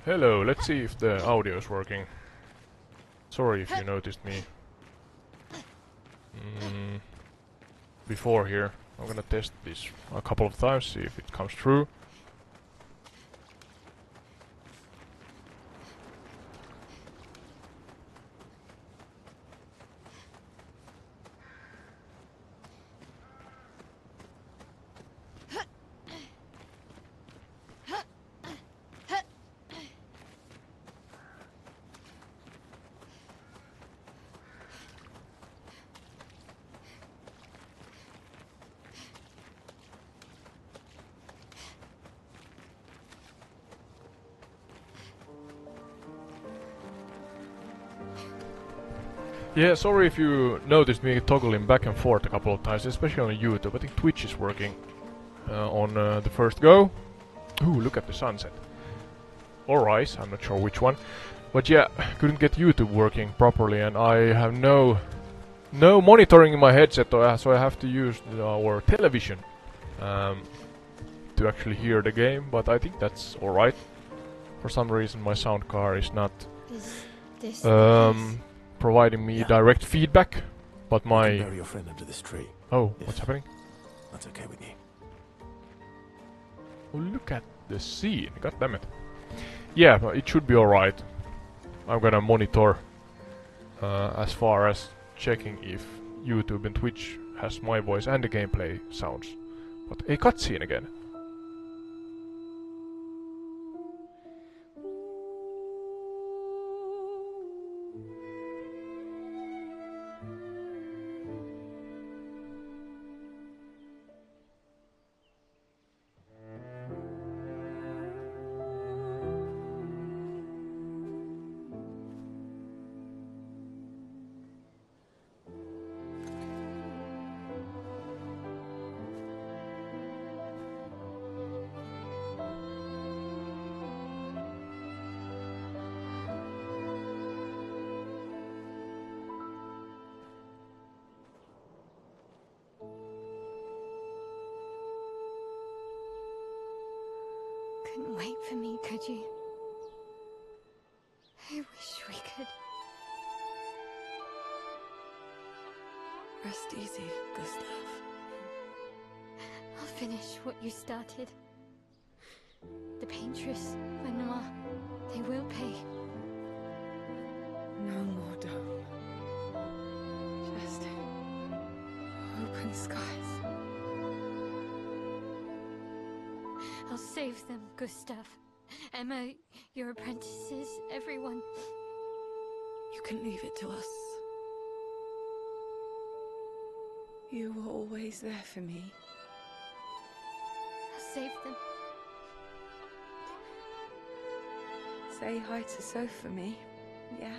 Hello, let's see if the audio is working. Sorry if you noticed me before here. I'm gonna test this a couple of times, see if it comes through. Yeah, sorry if you noticed me toggling back and forth a couple of times, especially on YouTube. I think Twitch is working on the first go. Ooh, look at the sunset. Or rise, I'm not sure which one. But yeah, couldn't get YouTube working properly, and I have no monitoring in my headset, so I have to use our television to actually hear the game, but I think that's alright. For some reason my sound card is not providing me direct feedback, but my... You can bury your friend under this tree. Oh, what's happening? That's okay with you. Oh, look at the scene, god damn it. Yeah, but it should be alright. I'm gonna monitor as far as checking if YouTube and Twitch has my voice and the gameplay sounds. But a cutscene again. Couldn't wait for me, could you? I wish we could. Rest easy, Gustav. I'll finish what you started. The paintress, Benoit, they will pay. No more dome. Just open skies. I'll save them, Gustav. Emma, your apprentices, everyone. You can leave it to us. You were always there for me. I'll save them. Say hi to Soph for me, yeah?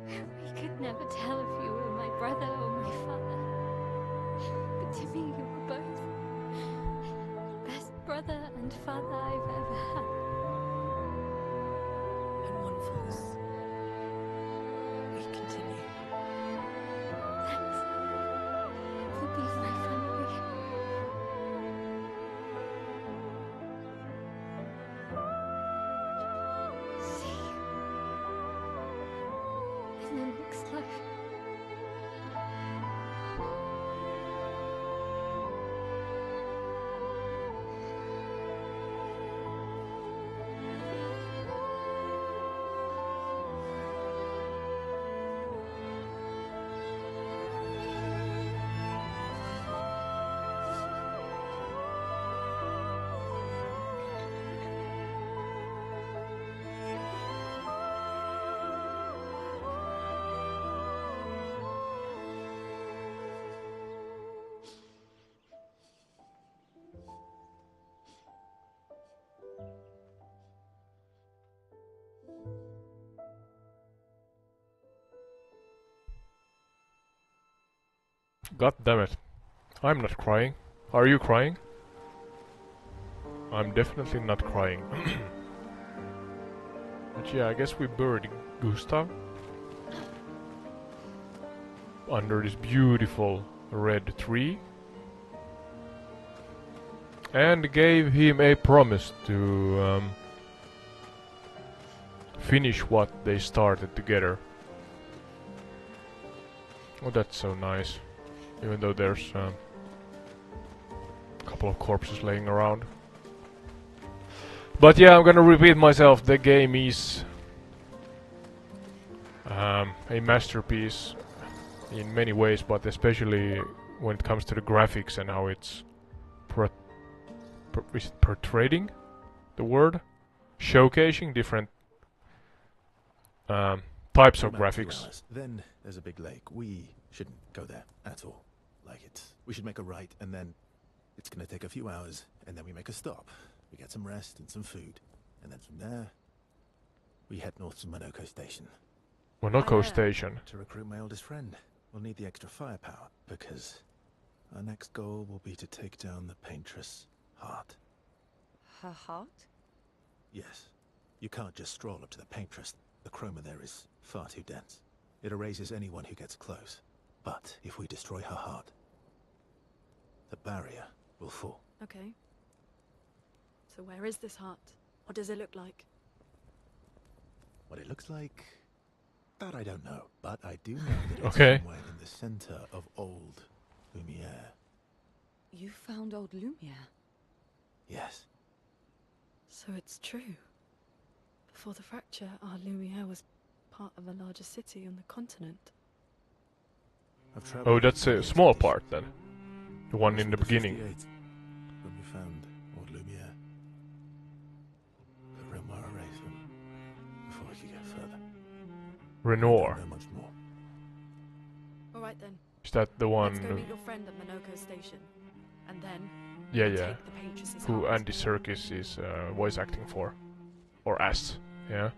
We could never tell if you were my brother or my father. But to me, you were both. Best brother and father I've ever had. And one falls. We continue. Thanks. You'll be my family. See you in the next life. God damn it. I'm not crying. Are you crying? I'm definitely not crying. But yeah, I guess we buried Gustav under this beautiful red tree and gave him a promise to finish what they started together. Oh, that's so nice. Even though there's a couple of corpses laying around. But yeah, I'm gonna repeat myself. The game is a masterpiece in many ways, but especially when it comes to the graphics and how it's is it portraying the word? Showcasing different types of About 2 graphics. hours. Then there's a big lake. We shouldn't go there at all. We should make a right, and then it's gonna take a few hours, and then we make a stop. We get some rest and some food, and then from there, we head north to Monoko Station Monoko Station. to recruit my oldest friend. We'll need the extra firepower because our next goal will be to take down the paintress Heart. Her heart? Yes, you can't just stroll up to the paintress. The chroma there is far too dense. It erases anyone who gets close. But if we destroy her heart, the barrier will fall. Okay. So where is this heart? What does it look like? What it looks like, that I don't know. But I do know that it's Okay. somewhere in the center of old Lumiere. You found old Lumiere? Yes. So it's true. Before the fracture, our Lumiere was part of a larger city on the continent. I've traveled Oh, that's a to small the part then. The one in the This was beginning. 58, when we found old Lumiere. The Renoir erased them before we could get further. Renoir. Don't know much more. All right then. Is that the Let's one go meet your friend at Monoko Station, and then yeah, we'll yeah. take the Paintress's Who heart. Andy Serkis is voice acting for? Or as, yeah?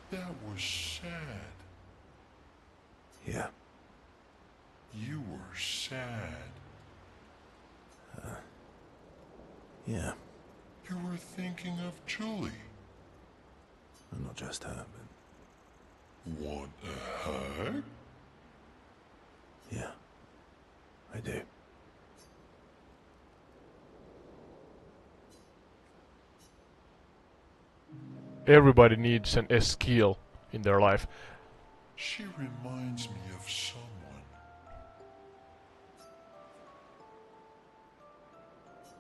That was sad. Yeah. You were sad. Yeah. You were thinking of Julie. And not just her, but Want a hug? yeah. I do. Everybody needs an skill in their life. She reminds me of someone.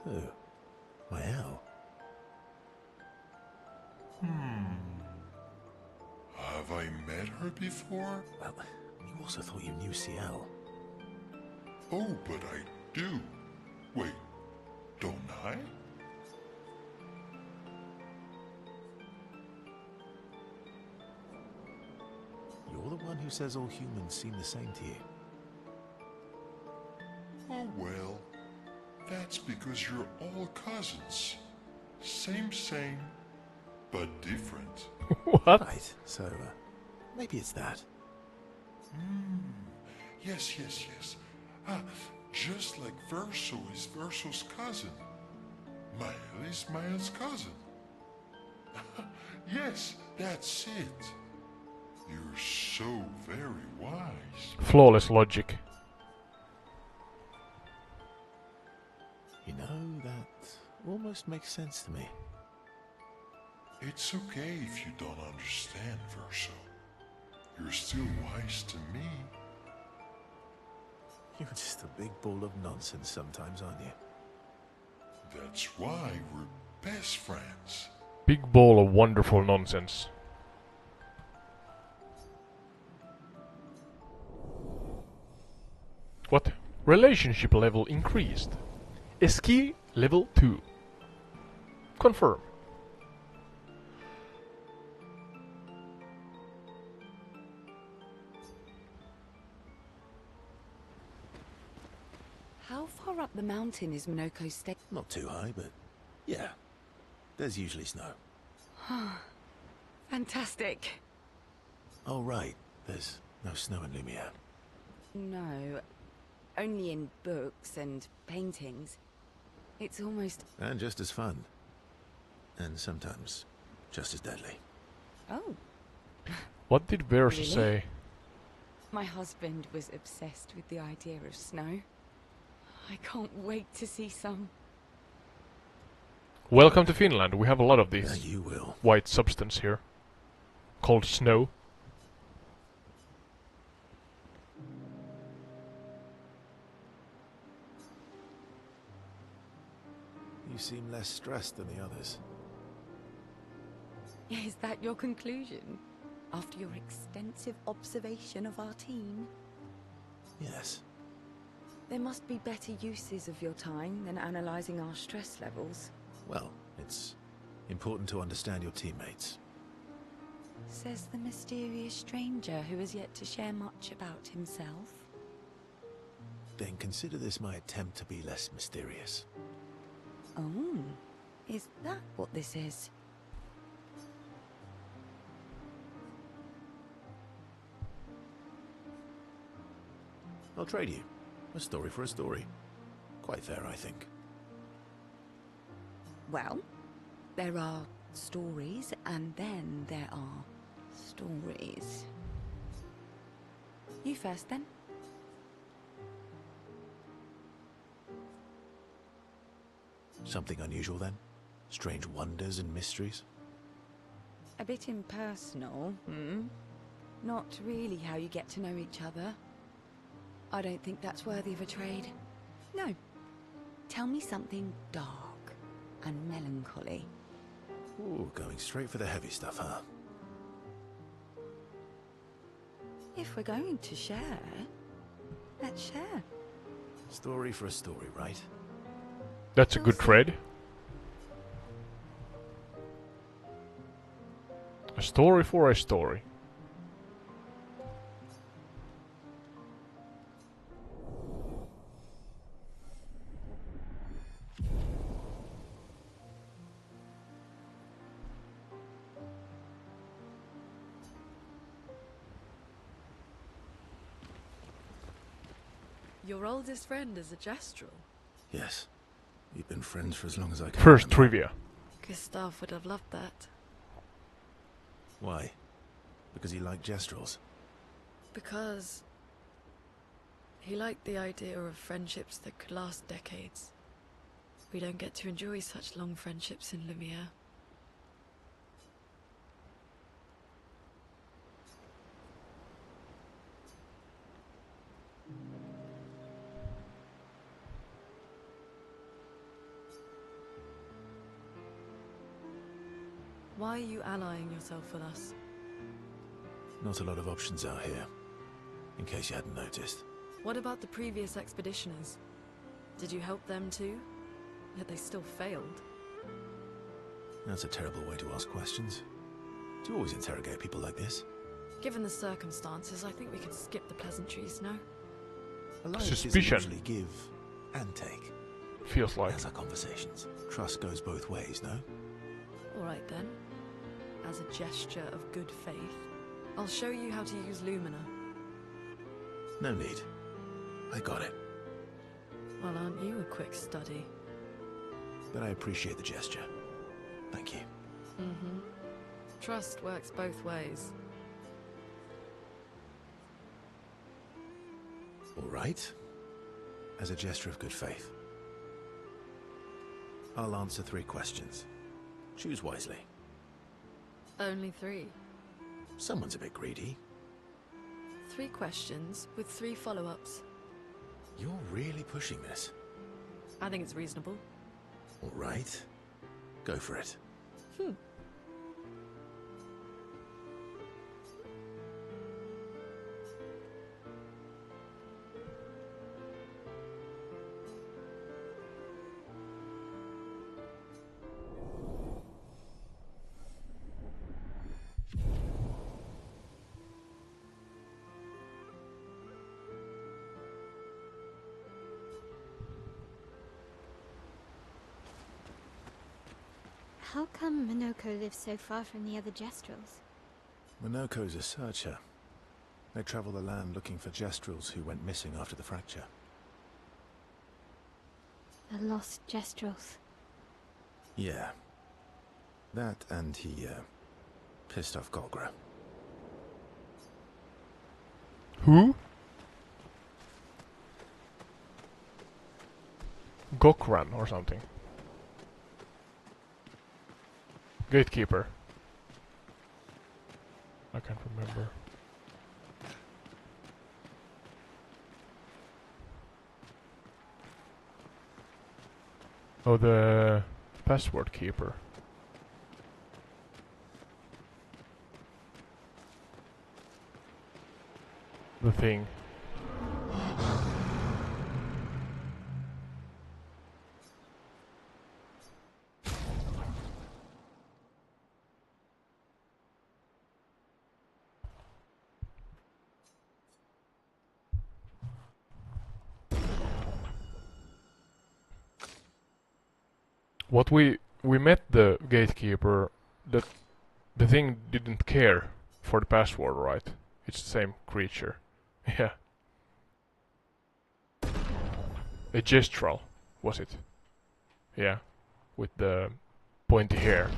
Who? My owl. Have I met her before? Well, you also thought you knew CL. Oh, but I do. Wait, don't I? You're the one who says all humans seem the same to you. Oh well, that's because you're all cousins. Same, but different. What? Right, so, maybe it's that. Yes. Ah, just like Verso is Verso's cousin. Mael is Mael's cousin. Yes, that's it. You're so very wise. Flawless logic. You know, that almost makes sense to me. It's okay if you don't understand, Verso. You're still wise to me. You're just a big ball of nonsense sometimes, aren't you? That's why we're best friends. Big ball of wonderful nonsense. What? Relationship level increased. Ski level 2. Confirm. How far up the mountain is Monoko State? Not too high, but yeah. There's usually snow. Fantastic. Oh, right. There's No snow in Lumiere. No, only in books and paintings. It's almost... And just as fun. And sometimes just as deadly. Oh, What did Versa Really? say? my husband was obsessed with the idea of snow. I can't wait to see some. Welcome to Finland. We have a lot of Yeah, this you will. white substance here. Called snow. You seem less stressed than the others. Is that your conclusion? After your extensive observation of our team? Yes. There must be better uses of your time than analysing our stress levels. Well, it's important to understand your teammates. Says the mysterious stranger who has yet to share much about himself. Then consider this my attempt to be less mysterious. Oh, is that what this is? I'll trade you. A story for a story. Quite fair, I think. Well, there are stories, and then there are stories. You first, then. Something unusual then? Strange wonders and mysteries? A bit impersonal, hmm? Not really how you get to know each other. I don't think that's worthy of a trade. No. Tell me something dark and melancholy. Ooh, going straight for the heavy stuff, huh? If we're going to share, let's share. Story for a story, right? That's a good trade. A story for a story. Your oldest friend is a Gestrel. Yes. We've been friends for as long as I can First remember. trivia. Gustav would have loved that. Why? Because he liked Gestrels. Because he liked the idea of friendships that could last decades. We don't get to enjoy such long friendships in Lumiere. Why are you allying yourself with us? Not a lot of options out here, in case you hadn't noticed. What about the previous expeditioners? Did you help them too? Yet they still failed. That's a terrible way to ask questions. Do you always interrogate people like this? Given the circumstances, I think we could skip the pleasantries, no? Alliances Suspicion. usually give and take. Feels like. As our conversations. Trust goes both ways, no? Alright then. As a gesture of good faith, I'll show you how to use Lumina. No need. I got it. Well, aren't you a quick study? But I appreciate the gesture. Thank you. Mm-hmm. Trust works both ways. All right. As a gesture of good faith. I'll answer 3 questions. Choose wisely. Only 3. Someone's a bit greedy. 3 questions with 3 follow-ups. You're really pushing this. I think it's reasonable. All right. Go for it. How come Minoko lives so far from the other Gestrels? Minoko's a searcher. They travel the land looking for Jestrels who went missing after the fracture. The lost Jestrels. Yeah. That and he, pissed off Golgra. Who? Gokran or something. Gatekeeper. I can't remember. Oh, the password keeper. The thing. What we met the gatekeeper, that the thing didn't care for the password, right? It's the same creature. Yeah. A Gestral, was it? Yeah. With the pointy hair.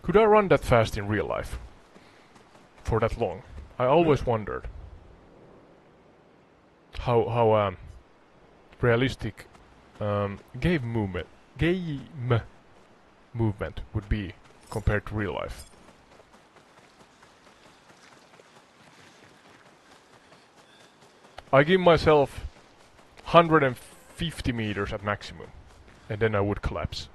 Could I run that fast in real life? For that long? I always wondered how realistic game movement would be compared to real life. I give myself 150 meters at maximum, and then I would collapse.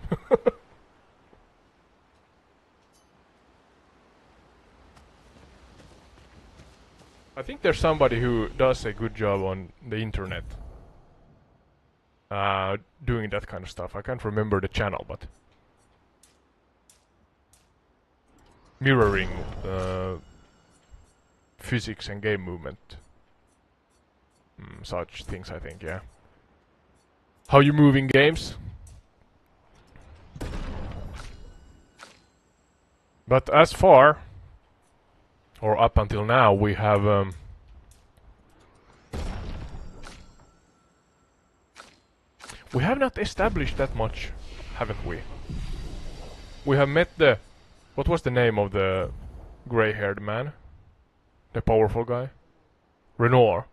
I think there's somebody who does a good job on the internet doing that kind of stuff. I can't remember the channel, but mirroring physics and game movement. Such things, I think, yeah. How you move in games. But as far, or up until now, we have we have not established that much, haven't we? We have met the... What was the name of the grey-haired man? The powerful guy? Renoir.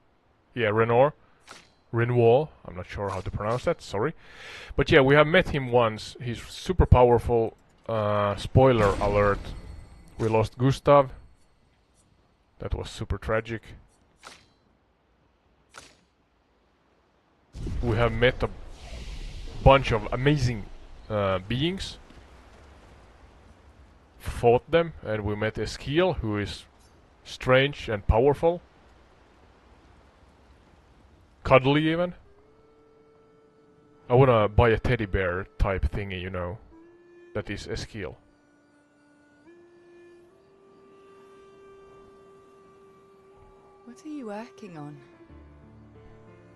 Yeah, Renoir. Renoir. I'm not sure how to pronounce that, sorry. But yeah, we have met him once. He's super powerful. Spoiler alert. We lost Gustav. That was super tragic. We have met a bunch of amazing beings. Fought them, and we met Eskiel, who is strange and powerful. Cuddly even. I wanna buy a teddy bear type thingy, you know. That is Eskiel. What are you working on?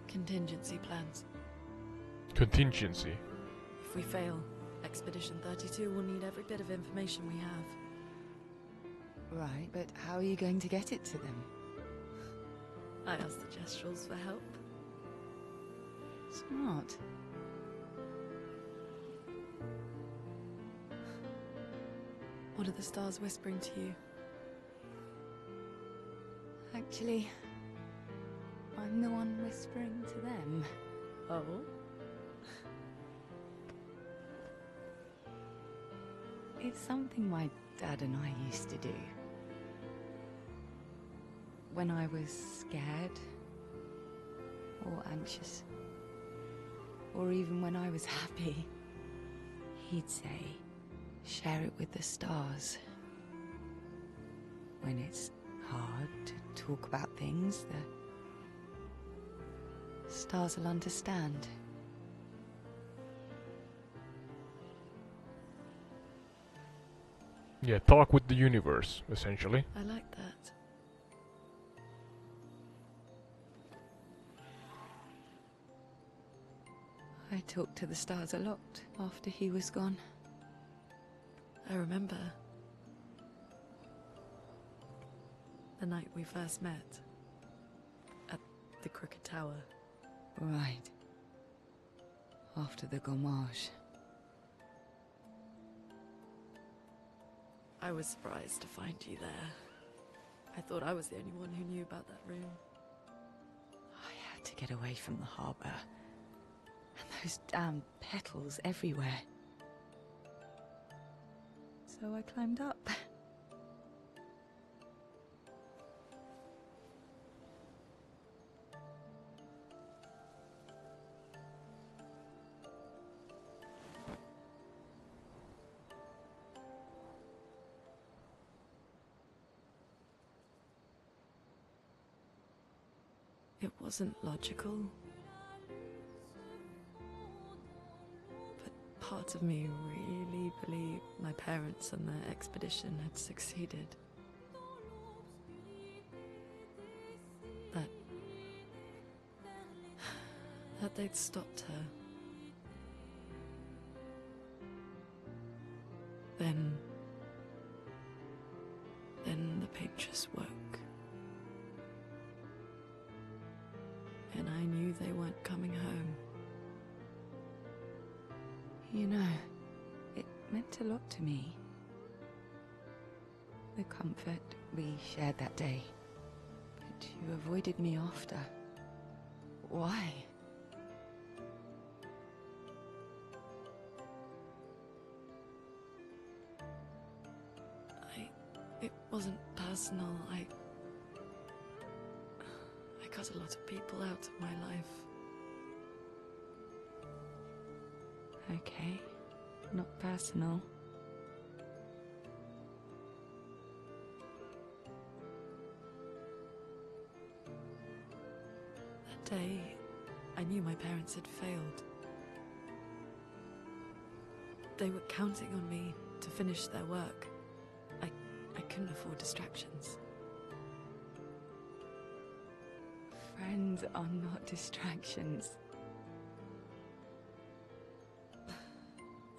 Contingency plans. Contingency. If we fail, Expedition 32 will need every bit of information we have. Right, but how are you going to get it to them? I asked the Gestrals for help. Smart. What are the stars whispering to you? Actually, I'm the one whispering to them. Oh? It's something my dad and I used to do. When I was scared, or anxious, or even when I was happy, he'd say, share it with the stars. When it's hard to talk about things, the stars will understand. Yeah, talk with the universe, essentially. I like that. I talked to the stars a lot after he was gone. I remember the night we first met at the Crooked Tower. Right. After the gommage. I was surprised to find you there. I thought I was the only one who knew about that room. I had to get away from the harbour. And those damn petals everywhere. So I climbed up. It wasn't logical. But part of me really believed my parents and their expedition had succeeded. That they'd stopped her. Then the pictures woke. And I knew they weren't coming home. You know, it meant a lot to me. The comfort we shared that day. But you avoided me after. Why? It wasn't personal. I cut a lot of people out of my life. Okay, not personal. That day, I knew my parents had failed. They were counting on me to finish their work. I couldn't afford distractions. Friends are not distractions.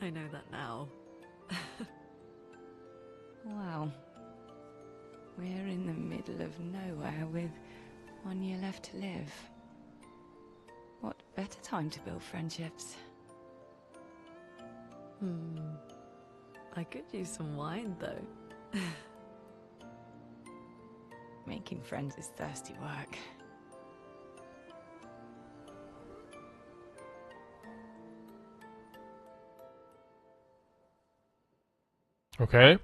I know that now. Wow. We're in the middle of nowhere with 1 year left to live. What better time to build friendships? I could use some wine, though. Making friends is thirsty work. Okay.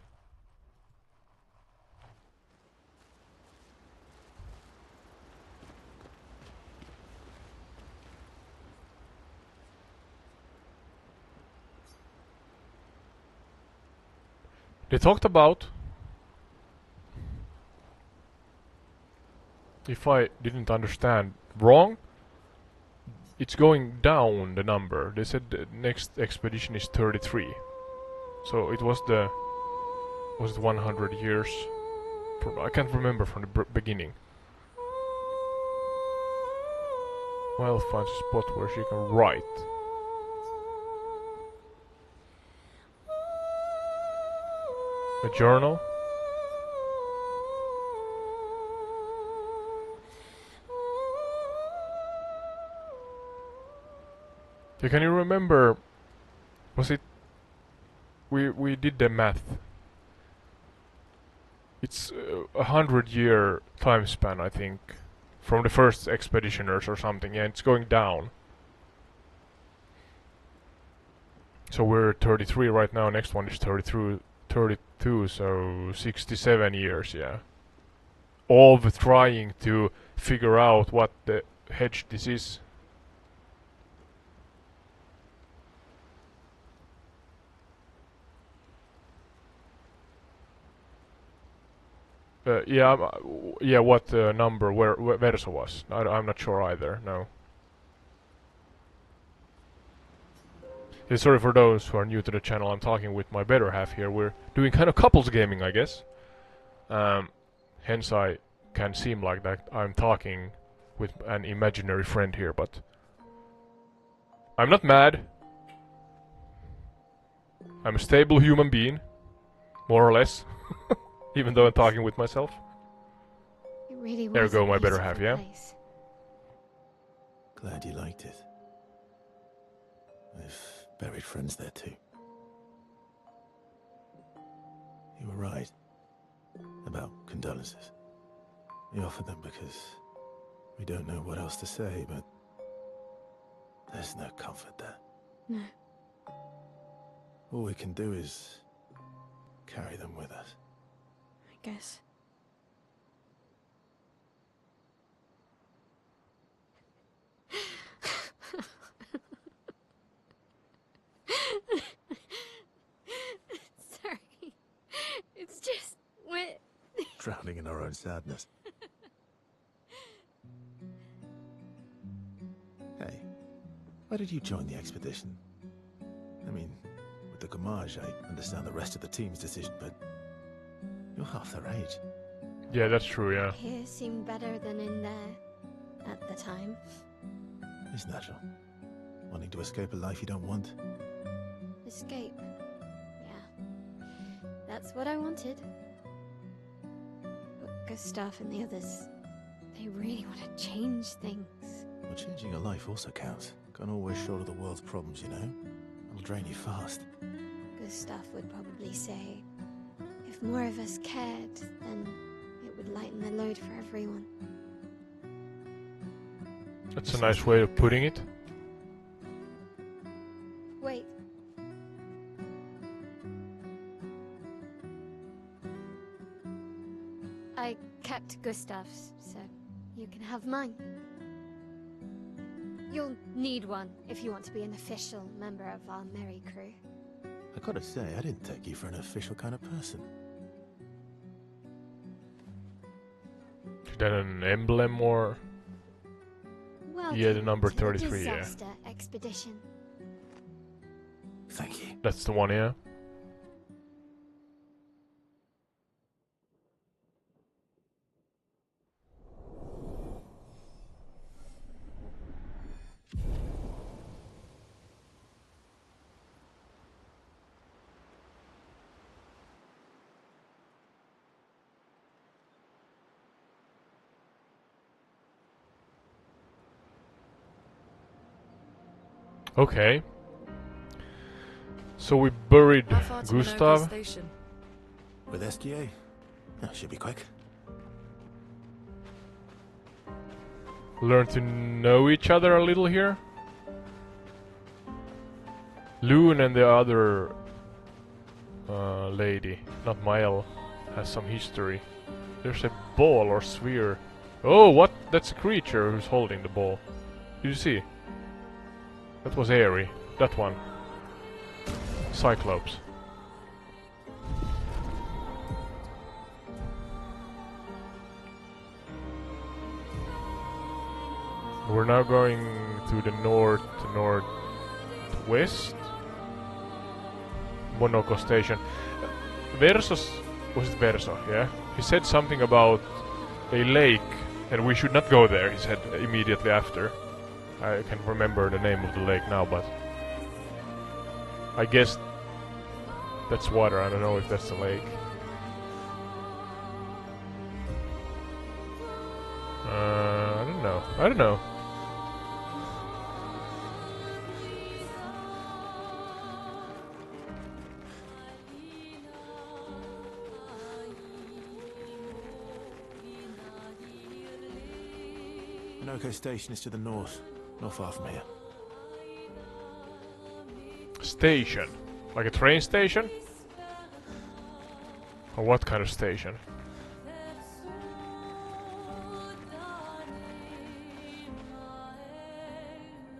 They talked about, if I didn't understand wrong, it's going down the number. They said the next expedition is 33. So it was it 100 years? I can't remember from the beginning. Well, finds a spot where she can write. A journal? Yeah, can you remember? Was it? We did the math. It's 100-year time span, I think, from the first expeditioners or something. Yeah, it's going down. So we're 33 right now. Next one is 32, so 67 years. Yeah. All of trying to figure out what the hedge this is. Yeah, what number where Verso was. I'm not sure either, no. Yeah, sorry for those who are new to the channel, I'm talking with my better half here. We're doing kind of couples gaming, I guess. Hence I can seem like that I'm talking with an imaginary friend here, but... I'm not mad. I'm a stable human being. More or less. Even though I'm talking with myself. It really was There we go, a my better half, beautiful yeah? place. Glad you liked it. I've buried friends there too. You were right about condolences. We offer them because we don't know what else to say, but there's no comfort there. No. All we can do is carry them with us. I guess. Sorry. It's just wet. Drowning in our own sadness. Hey, why did you join the expedition? I mean, with the Gamage, I understand the rest of the team's decision, but you're half their age. Yeah, that's true, yeah. Here seemed better than in there at the time. It's natural. Wanting to escape a life you don't want. Escape. Yeah. That's what I wanted. But Gustav and the others, they really want to change things. Well, changing a life also counts. Can't always shoulder the world's problems, you know? It'll drain you fast. Gustav would probably say, if more of us cared, then it would lighten the load for everyone. That's a nice way of putting it. Wait. I kept Gustav's, so you can have mine. You'll need one if you want to be an official member of our merry crew. I gotta say, I didn't take you for an official kind of person. Is that an emblem or... Yeah, the number Welcome to 33, yeah. disaster expedition. Thank you. That's the one, yeah? Okay. So we buried How far to Minocqua Gustav. Station? With SGA? That should be quick. Learn to know each other a little here. Loon and the other lady, not Mael, has some history. There's a ball or sphere. Oh, what? That's a creature who's holding the ball. Did you see? That was Airy. That one. Cyclops. We're now going to the northwest. Monaco station. Versos... Was it Verso? Yeah? He said something about a lake, and we should not go there, he said immediately after. I can't remember the name of the lake now, but I guess that's water. I don't know if that's the lake. I don't know. I don't know. Minoko Station is to the north, not far from here. Station? Like a train station? Or what kind of station?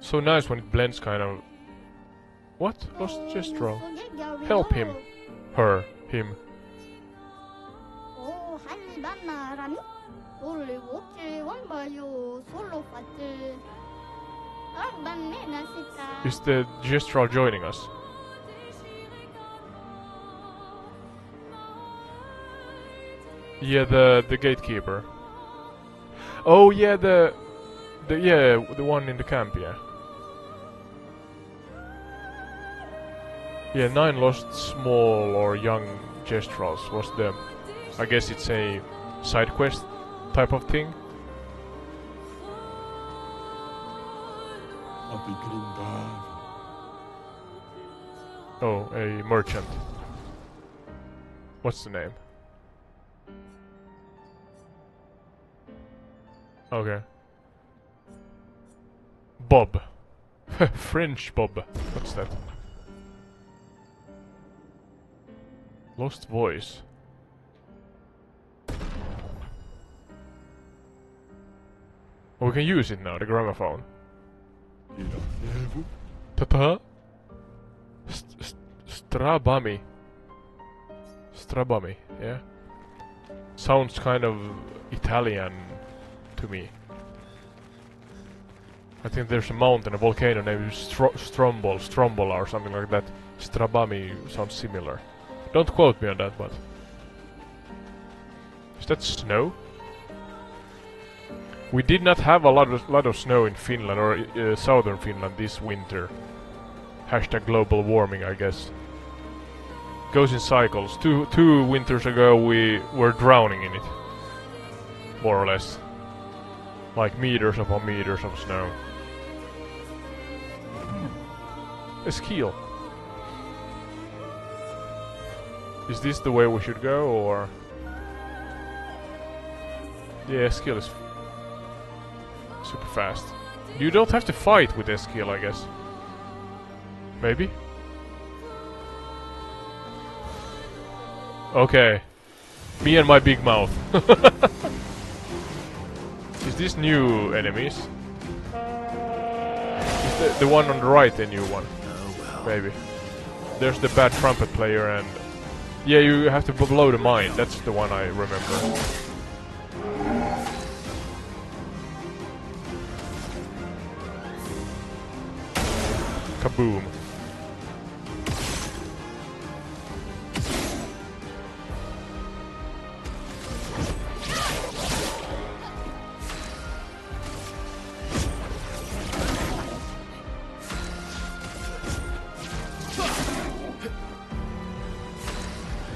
So nice when it blends kind of... What? Lost Gestural. Help him. Her. Him. Is the Gestural joining us? Yeah, the gatekeeper. Oh yeah, the one in the camp, yeah. Yeah, 9 lost small or young Gestrals was the... I guess it's a side quest type of thing. I'll be getting bad. Oh, a merchant. What's the name? Okay. Bob. French Bob. What's that? Lost voice. Oh, we can use it now, the gramophone. Tata? Strabami. Strabami, yeah. Sounds kind of Italian to me. I think there's a mountain, a volcano named Strombola or something like that. Strabami sounds similar. Don't quote me on that, but... Is that snow? We did not have a lot of snow in Finland, or southern Finland this winter. Hashtag global warming, I guess. Goes in cycles. Two winters ago we were drowning in it. More or less. Like meters upon meters of snow. Eskil. Is this the way we should go, or... Yeah, Eskil is super fast. You don't have to fight with Eskil, I guess. Maybe? Okay. Me and my big mouth. Is this new enemies? Is the one on the right a new one? Oh well. Maybe. There's the bad trumpet player and... Yeah, you have to blow the mine. That's the one I remember. Kaboom.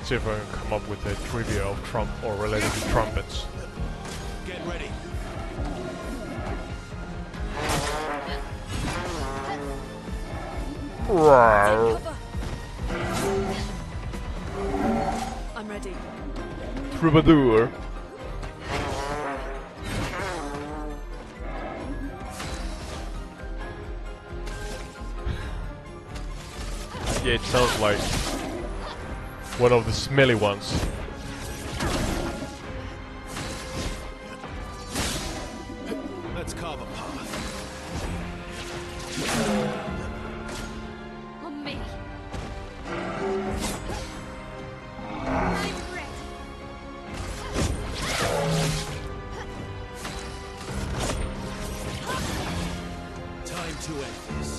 See if I can come up with a trivia of trump or related to trumpets. Get ready. I'm ready. Troubadour. Yeah, it sounds like one of the smelly ones. Let's carve a path. On me. I'm ready. Time to end this.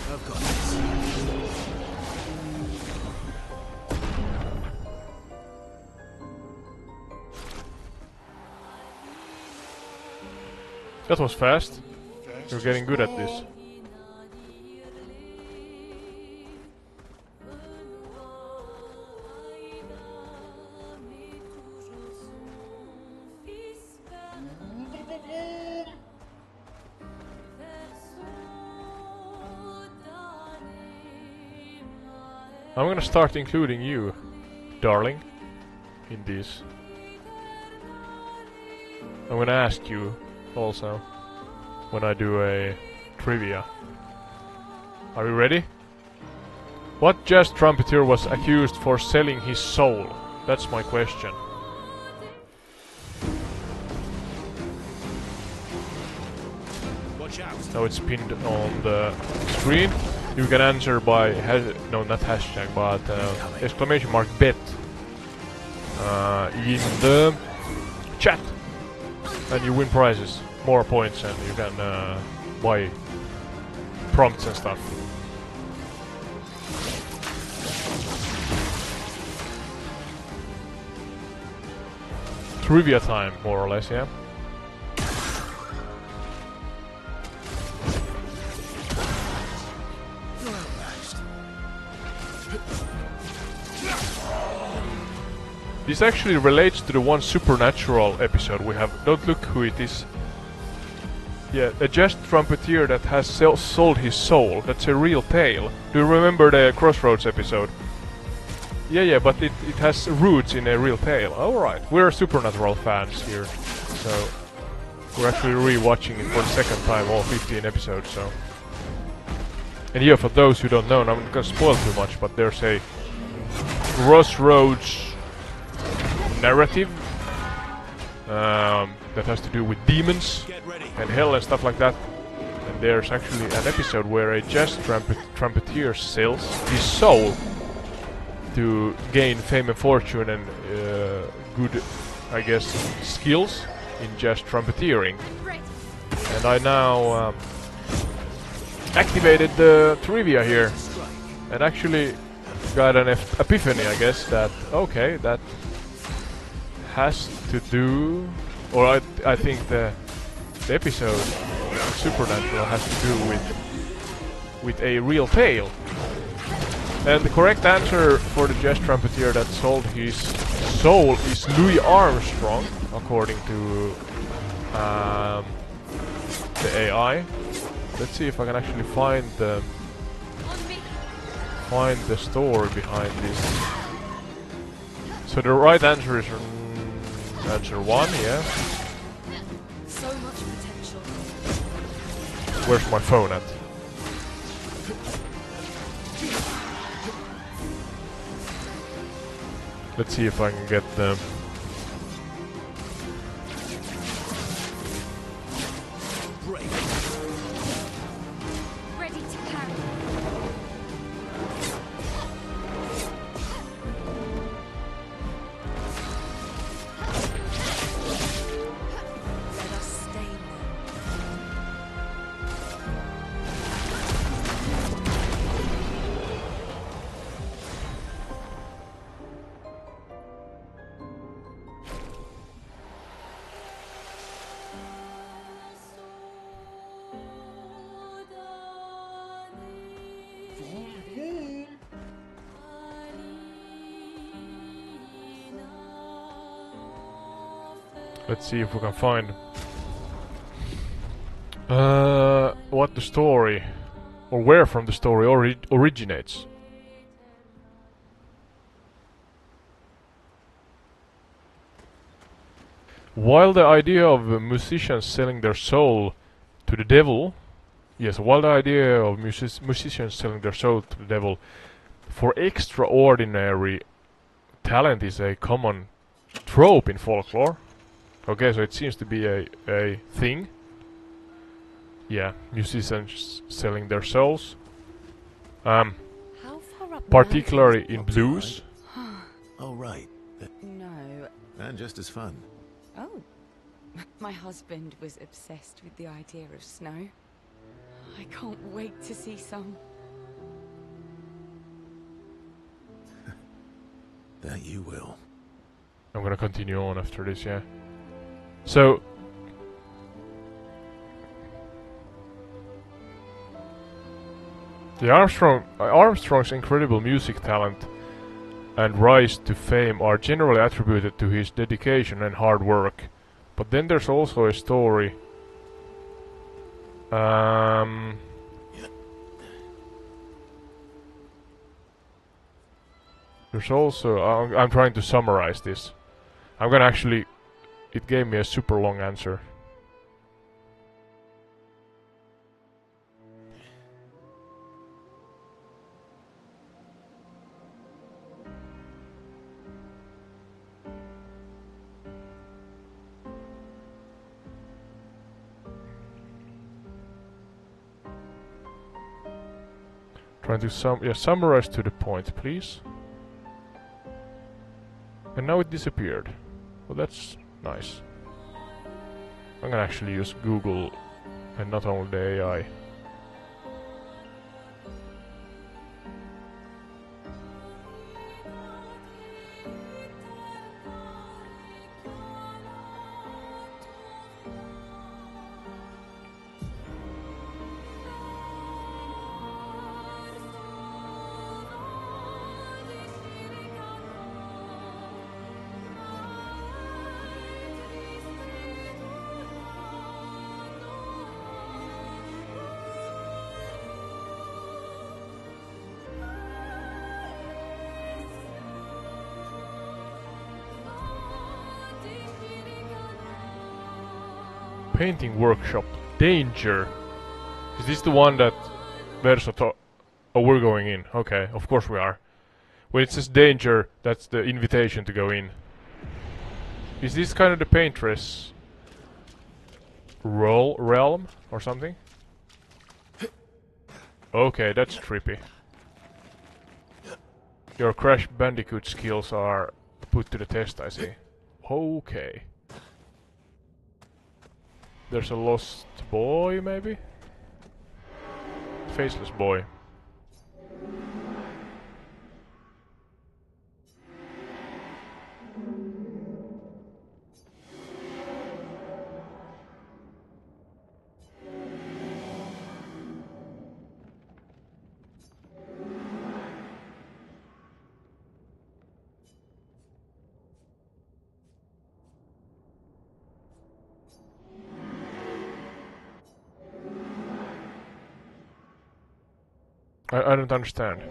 I've got this. That was fast. You're getting good at this. I'm gonna start including you, darling, in this. I'm gonna ask you also when I do a trivia. Are you ready? What jazz trumpeter was accused for selling his soul? That's my question. Watch out. Now it's pinned on the screen. You can answer by no, not hashtag, but exclamation mark bet in the chat, and you win prizes, more points, and you can buy prompts and stuff. Trivia time, more or less, yeah. This actually relates to the one supernatural episode we have. Don't look who it is. Yeah, a jazz trumpeter that has sold his soul. That's a real tale. Do you remember the Crossroads episode? Yeah, but it has roots in a real tale. Alright, we're supernatural fans here. So, we're actually re-watching it for the second time, all 15 episodes, so... And yeah, for those who don't know, and I'm not gonna spoil too much, but there's a Crossroads narrative that has to do with demons and hell and stuff like that. And there's actually an episode where a jazz trumpeter sells his soul to gain fame and fortune and good, I guess, skills in jazz trumpeteering. And I now activated the trivia here and actually got an epiphany, I guess, that okay, that has to do, or I think the episode Supernatural has to do with a real tale. And the correct answer for the jazz trumpeter that sold his soul is Louis Armstrong, according to the AI. Let's see if I can actually find the story behind this. So the right answer is answer 1, yeah. So much potential. Where's my phone at? Let's see if I can get the... Ready to carry. Let us stay there. Let's see if we can find what the story, or where from the story originates. While the idea of musicians selling their soul to the devil, yes, while the idea of musicians selling their soul to the devil for extraordinary talent is a common trope in folklore. Okay, so it seems to be a thing. Yeah, musicians selling their souls. How far up? Particularly in blues. Oh, right. No. And just as fun. Oh. My husband was obsessed with the idea of snow. I can't wait to see some. That you will. I'm gonna continue on after this, yeah. So, The Armstrong's incredible music talent and rise to fame are generally attributed to his dedication and hard work. But then there's also a story. There's also... I'm trying to summarize this. I'm gonna actually... It gave me a super long answer. Trying to summarize to the point, please. And now it disappeared. Well, that's nice. I'm gonna actually use Google and not only the AI. Painting workshop. Danger. Is this the one that Verso Oh, we're going in. Okay, of course we are. When it says danger, that's the invitation to go in. Is this kind of the paintress realm or something? Okay, that's trippy. Your Crash Bandicoot skills are put to the test, I see. Okay. There's a lost boy, maybe? Faceless boy. I don't understand.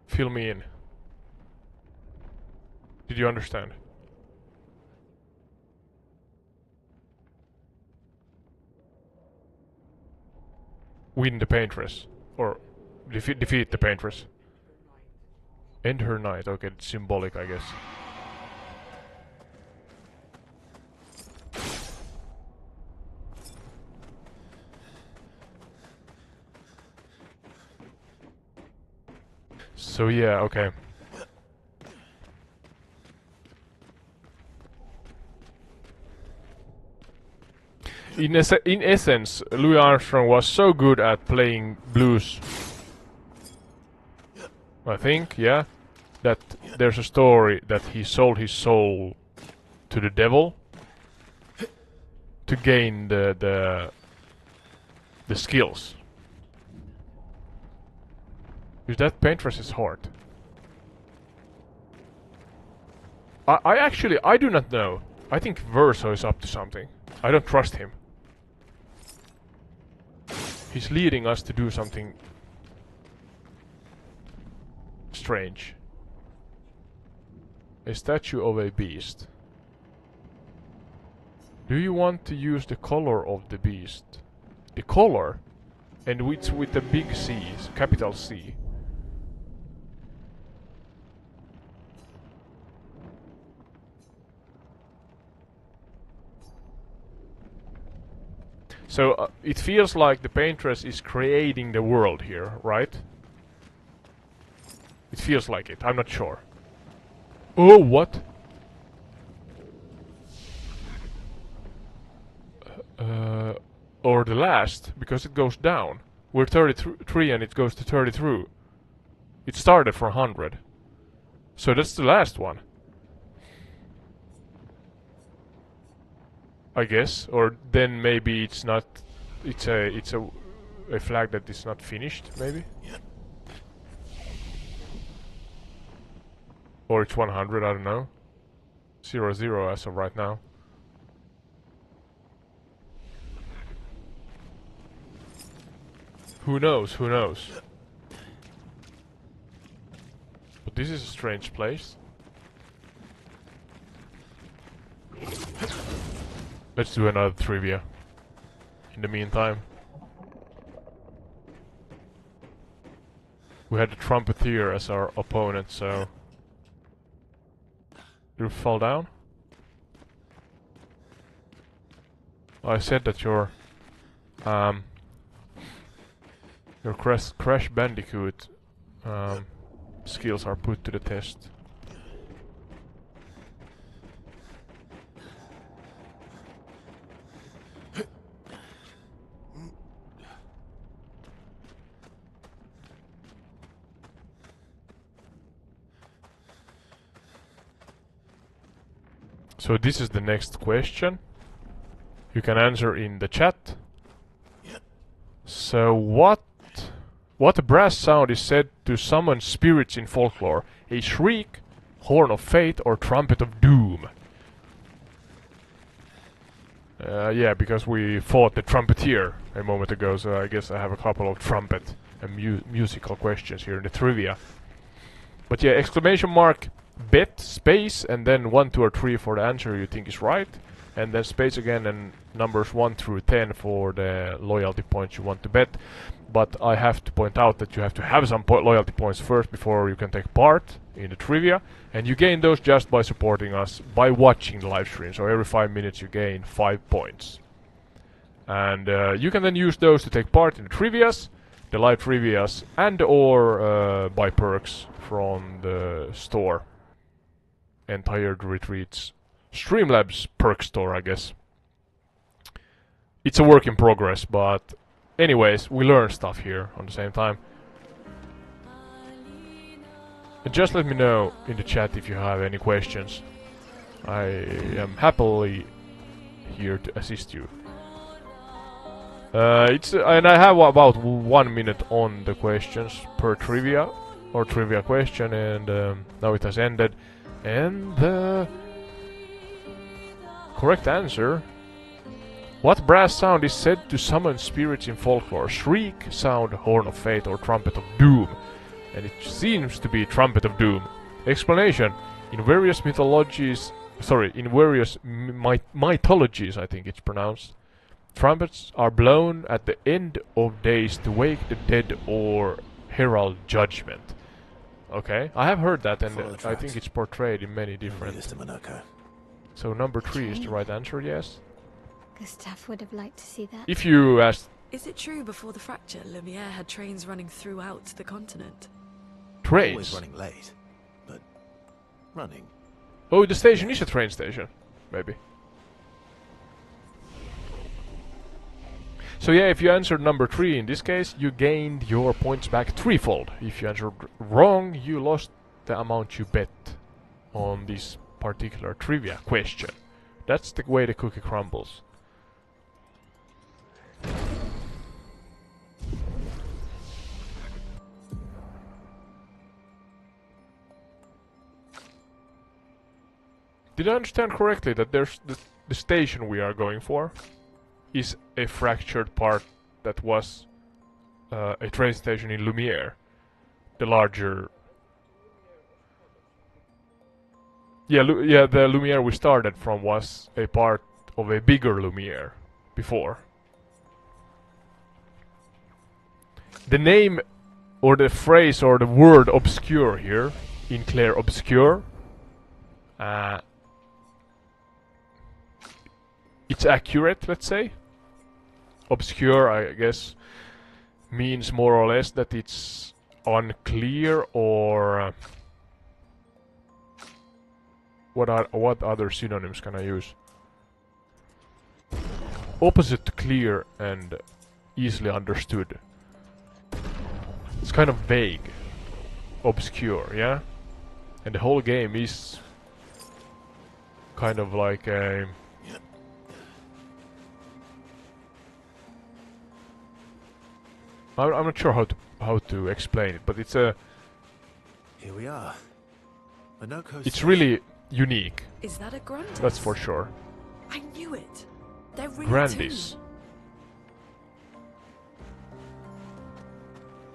Fill me in. Did you understand? Win the paintress. Or defeat the paintress. End her night. Okay, it's symbolic, I guess. So yeah, okay. In essence, Louis Armstrong was so good at playing blues, I think, yeah, that there's a story that he sold his soul to the devil to gain the skills. Is that paintress's heart? I do not know. I think Verso is up to something. I don't trust him. He's leading us to do something strange. A statue of a beast. Do you want to use the color of the beast? The color? And with the big C, capital C. So it feels like the paintress is creating the world here, right? It feels like it, I'm not sure. Oh, what? Or the last, because it goes down. We're 33 and it goes to 33. It started for 100. So that's the last one. I guess, or then maybe it's not. It's a a flag that is not finished, maybe? Or it's 100, I don't know. 0-0 as of right now. Who knows, who knows? But this is a strange place. Let's do another trivia. In the meantime. We had the trumpeter as our opponent, so... Did you fall down? I said that your Crash Bandicoot skills are put to the test. So this is the next question. You can answer in the chat. So what brass sound is said to summon spirits in folklore? A shriek, horn of fate, or trumpet of doom? Yeah, because we fought the trumpeter a moment ago, so I guess I have a couple of trumpet and musical questions here in the trivia. But yeah, exclamation mark, bet, space, and then 1, 2, or 3 for the answer you think is right. And then space again and numbers 1 through 10 for the loyalty points you want to bet. But I have to point out that you have to have some loyalty points first before you can take part in the trivia. And you gain those just by supporting us by watching the live stream. So every 5 minutes you gain 5 points. And you can then use those to take part in the trivias, the live trivias, and or buy perks from the store. Entired Retreats Streamlabs perk store, I guess. It's a work in progress, but anyways, we learn stuff here on the same time. And just let me know in the chat if you have any questions. I am happily here to assist you. And I have about 1 minute on the questions per trivia or trivia question, and now it has ended. And the correct answer: what brass sound is said to summon spirits in folklore? Shriek, sound, horn of fate, or trumpet of doom? And it seems to be trumpet of doom. Explanation: in various mythologies, mythologies, I think it's pronounced, trumpets are blown at the end of days to wake the dead or herald judgment. Okay, I have heard that, and I think it's portrayed in many different. So number 3 is the right answer, yes. Gustav would have liked to see that. If you asked... Is it true before the fracture, Lumiere had trains running throughout the continent? Trains? Always running late, but running. Oh, the station is a train station, maybe. So yeah, if you answered number 3 in this case, you gained your points back threefold. If you answered wrong, you lost the amount you bet on this particular trivia question. That's the way the cookie crumbles. Did I understand correctly that there's the station we are going for is a fractured part that was a train station in Lumiere, the larger... Yeah, the Lumiere we started from was a part of a bigger Lumiere before. The name or the phrase or the word obscure here in Clair Obscur, it's accurate, let's say. Obscure, I guess, means more or less that it's unclear, or what other synonyms can I use? Opposite to clear and easily understood. It's kind of vague. Obscure, yeah? And the whole game is kind of like a... I'm not sure how to explain it, but it's a. Here we are. Anoko's It's station. really unique. Is that a Grandis? That's for sure. I knew it. They're real Grandis. too.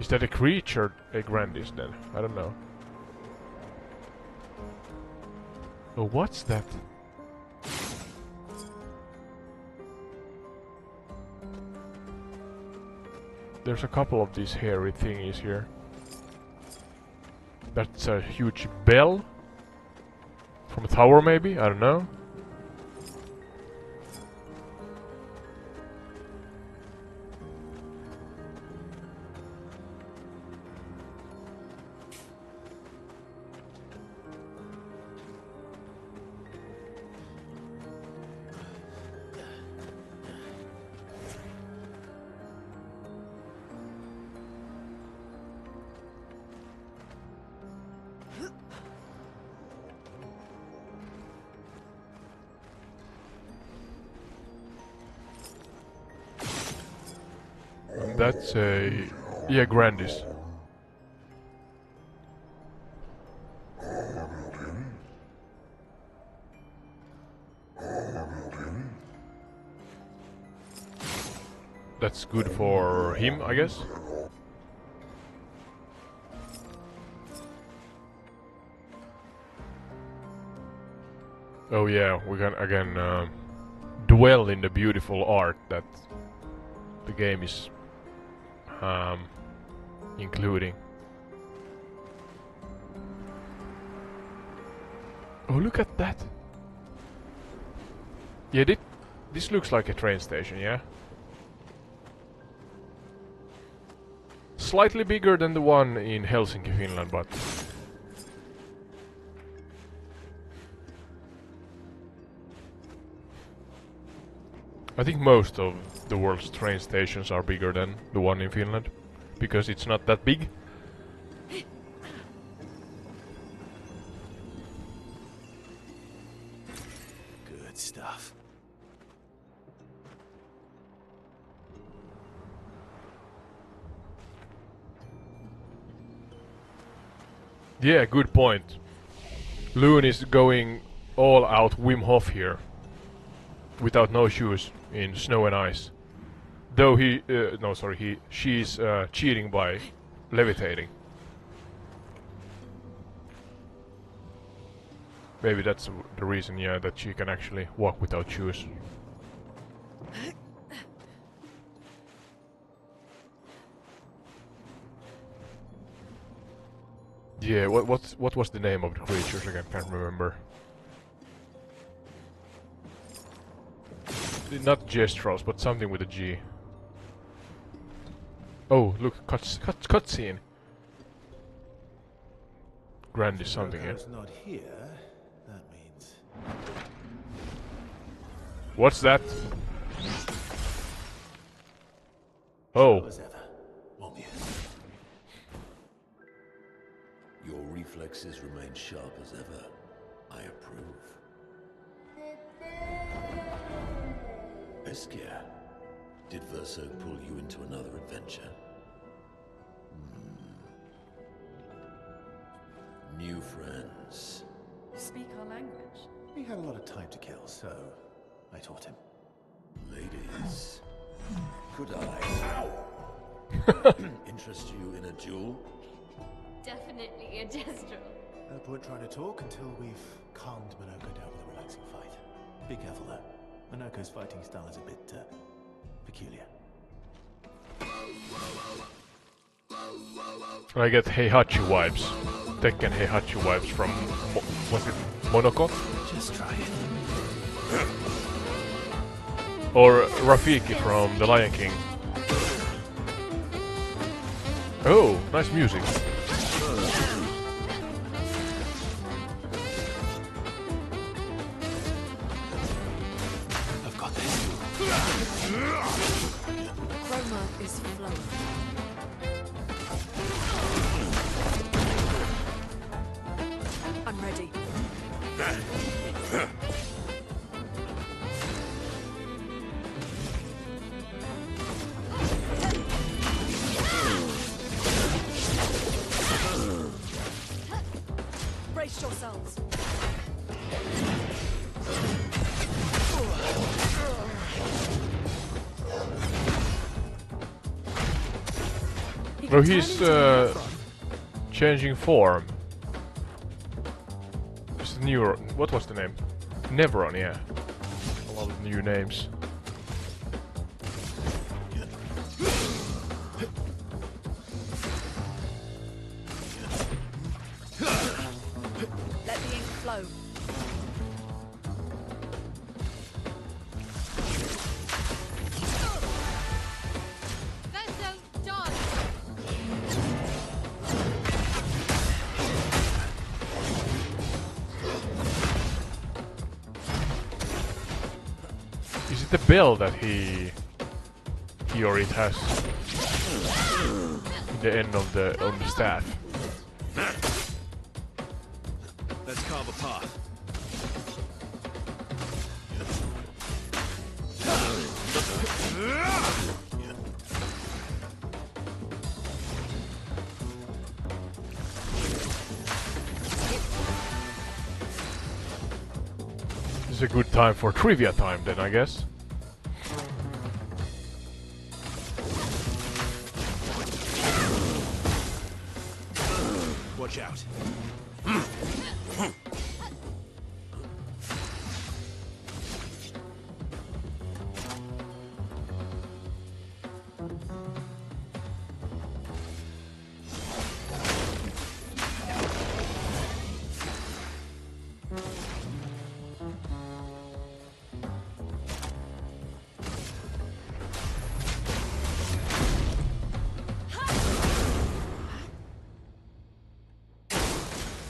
Is that a creature, a Grandis then? I don't know. Oh, what's that? There's a couple of these hairy thingies here. That's a huge bell. From a tower maybe? I don't know. That's a... yeah, Grandis. That's good for him, I guess. Oh yeah, we can again dwell in the beautiful art that the game is including. Oh, look at that! Yeah, this looks like a train station, yeah? Slightly bigger than the one in Helsinki, Finland, but... I think most of the world's train stations are bigger than the one in Finland, because it's not that big. Good stuff. Yeah, good point. Loon is going all out Wim Hof here. Without no shoes, in snow and ice. Though she's cheating by levitating. Maybe that's the reason, yeah, that she can actually walk without shoes. Yeah, what was the name of the creatures again? Can't remember. Not Gestrals, but something with a G. Oh, look, cutscene. Grand is something here. Anoko's not here. That means What's that? Oh, as ever, won't you? Your reflexes remain sharp as ever. I approve. Obscur, did Verso pull you into another adventure? New friends. You speak our language. He had a lot of time to kill, so I taught him. Ladies, could I interest you in a duel? Definitely a Destral. No point trying to talk until we've calmed Minoko down with a relaxing fight. Be careful though. Minoko's fighting style is a bit peculiar. I get Heihachi vibes. Tekken Heihachi vibes from... was it Monoko? Just try it. Or Rafiki from The Lion King. Oh, nice music. I've got this. Chroma is flowing. I'm ready. No, he's changing form. It's a new. What was the name? Nevron, yeah. A lot of new names. Let the ink flow. Vessel done. Is it the bell that he or it has in the end of the staff? Let's carve a path. This is a good time for trivia time then, I guess. Watch out.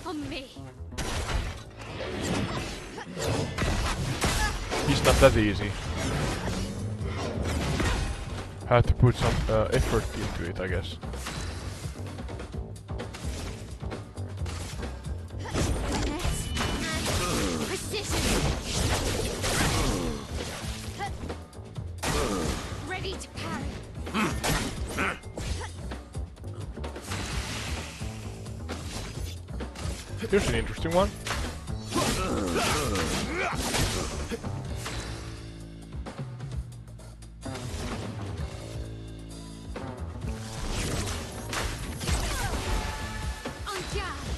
On me. He's not that easy. Have to put some effort into it, I guess. Precision. Ready to parry. Here's an interesting one. On guard.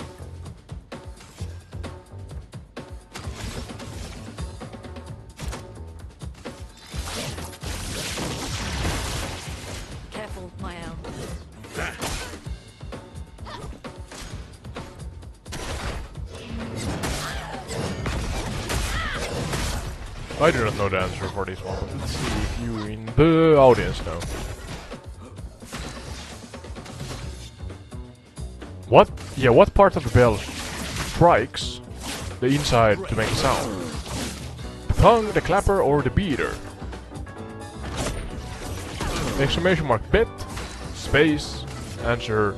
Careful, my owl. I do not know the answer for this one, but let's see if you in the audience know. What? Yeah, what part of the bell strikes the inside to make a sound? The tongue, the clapper, or the beater? Exclamation mark bet, space, answer,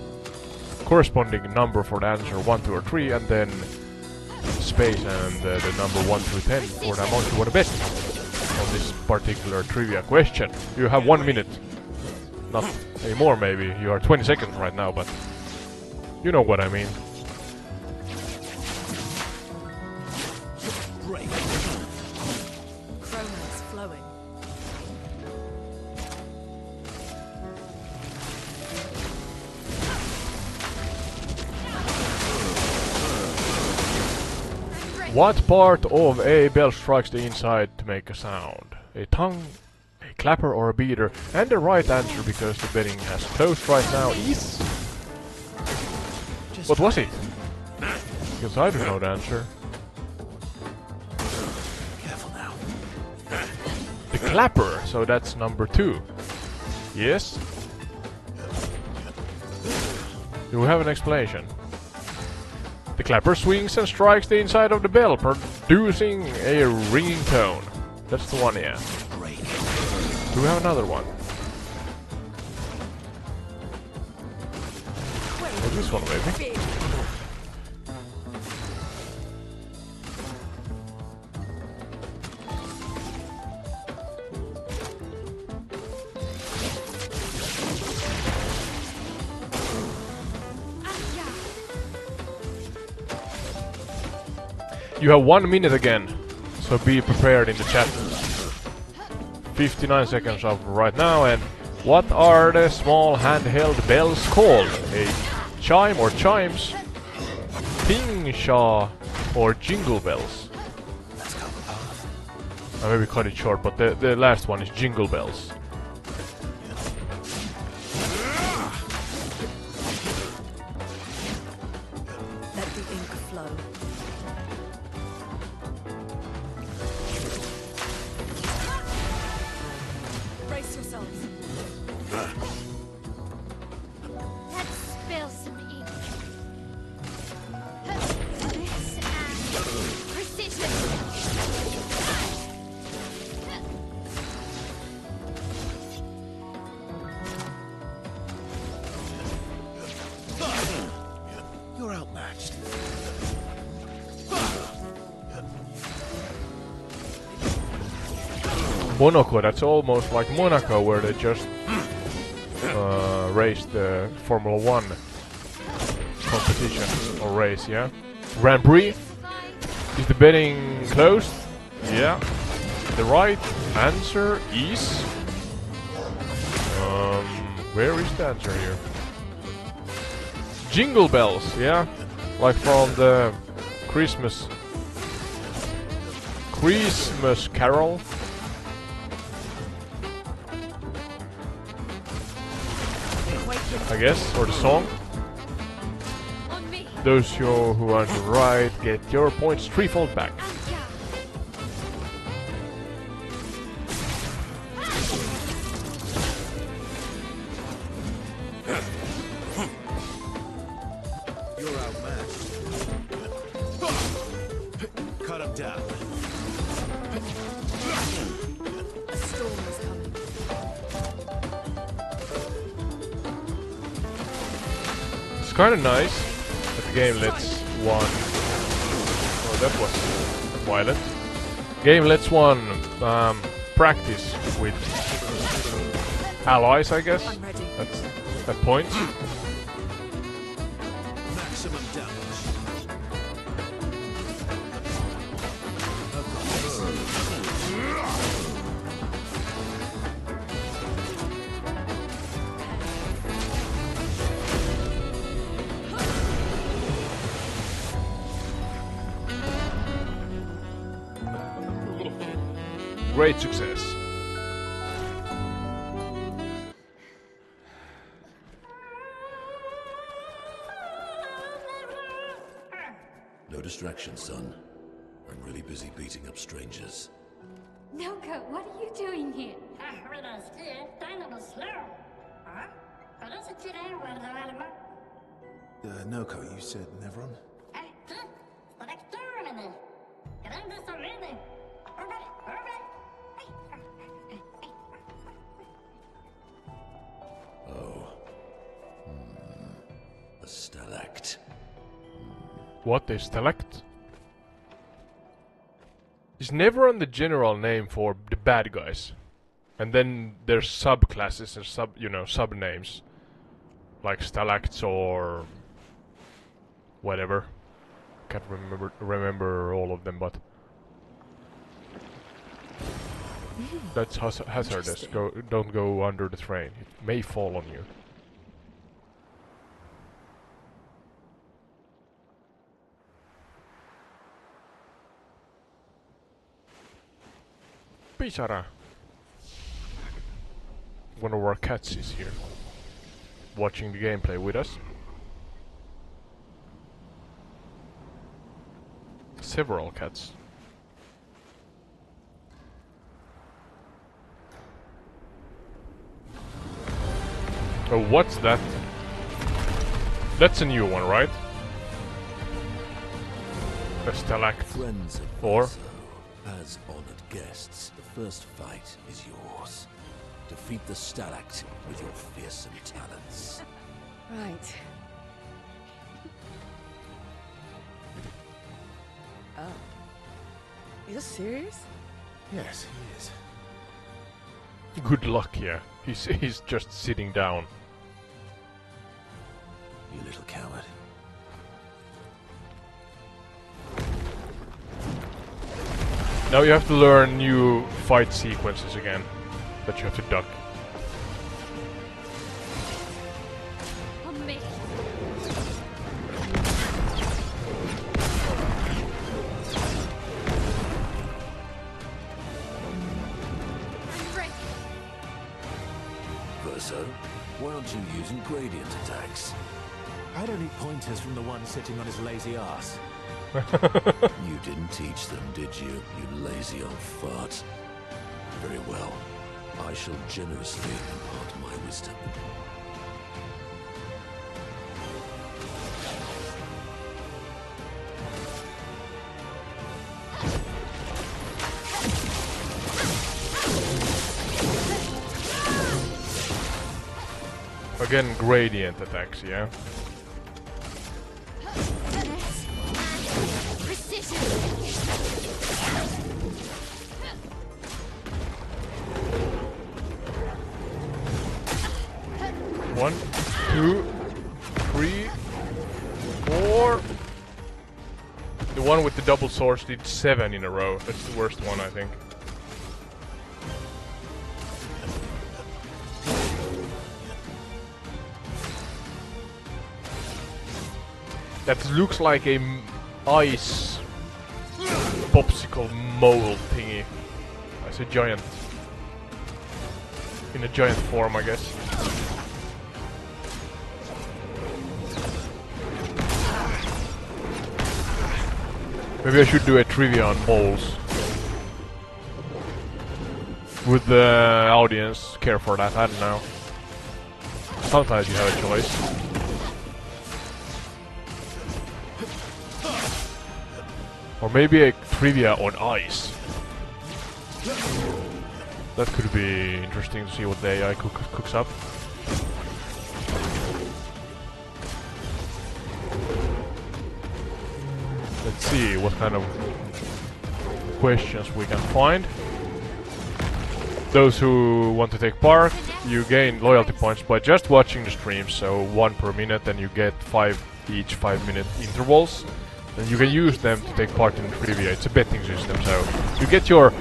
corresponding number for the answer 1, 2, or 3, and then space and the number 1 through 10 for the amount you want to bet on this particular trivia question. You have 1 minute. Not anymore maybe, you are 20 seconds right now, but you know what I mean. Chroma's flowing. What part of a bell strikes the inside to make a sound? A tongue, a clapper, or a beater? And the right answer, because the betting has closed right now, is... What was it? Because I don't know the answer. Careful now. The clapper, so that's number 2. Yes? Do we have an explanation? The clapper swings and strikes the inside of the bell, producing a ringing tone. That's the one, yeah. Great. Do we have another one? Oh, this one maybe. You have 1 minute again, so be prepared in the chat. 59 seconds of right now and What are the small handheld bells called? A chime or chimes? Ping-sha or jingle bells? Let's go the path. I maybe cut it short, but the last one is jingle bells. Let the ink flow. Brace yourselves. Let's spill some ink. This and precision. You're outmatched. Monaco, that's almost like Monaco, where they just raced the Formula 1 competition or race, yeah? Grand Prix? Is the betting closed? Yeah. The right answer is... where is the answer here? Jingle bells, yeah? Like from the Christmas Carol. I guess, or the song. On me. Those who answer right get your points threefold back. You're outmatched. Cut him down. A storm is coming. It's kind of nice that the game lets one... Oh, that was violent. Game lets one practice with allies, I guess. I'm ready. At points. Maximum damage. Great success. No distraction, son. I'm really busy beating up strangers. Noko, what are you doing here? Noko, you said Nevron? Oh. A stalact. What is Stalect? Is Neveron the general name for the bad guys? And then there's subclasses and sub-names. Like Stalacts or... whatever. Can't remember all of them, but... That's hazardous. Don't go under the train. It may fall on you. Pisara. One of our cats is here, watching the gameplay with us. Several cats. Oh, what's that? That's a new one, right? A stalact. Friends of Or? Verso, as honored guests, the first fight is yours. Defeat the stalact with your fearsome talents. Right. Oh. You're serious? Yes, he is. Good luck, yeah. He's just sitting down. You little coward. Now you have to learn new fight sequences again that you have to duck. so. Why aren't you using gradient attacks? I don't need pointers from the one sitting on his lazy ass. You didn't teach them, did you, you lazy old fart? Very well. I shall generously impart my wisdom. Again, gradient attacks, yeah? Precision. One, two, three, four. The one with the double swords did 7 in a row. That's the worst one, I think. That looks like a ice popsicle mold thingy. As a giant. In a giant form, I guess. Maybe I should do a trivia on moles. Would the audience care for that? I don't know. Sometimes you have a choice. Or maybe a trivia on ice. That could be interesting to see what the AI cooks up. Let's see what kind of questions we can find. Those who want to take part, you gain loyalty points by just watching the stream, so 1 per minute, and you get 5 each 5-minute intervals. And you can use them to take part in trivia. It's a betting system, so you get your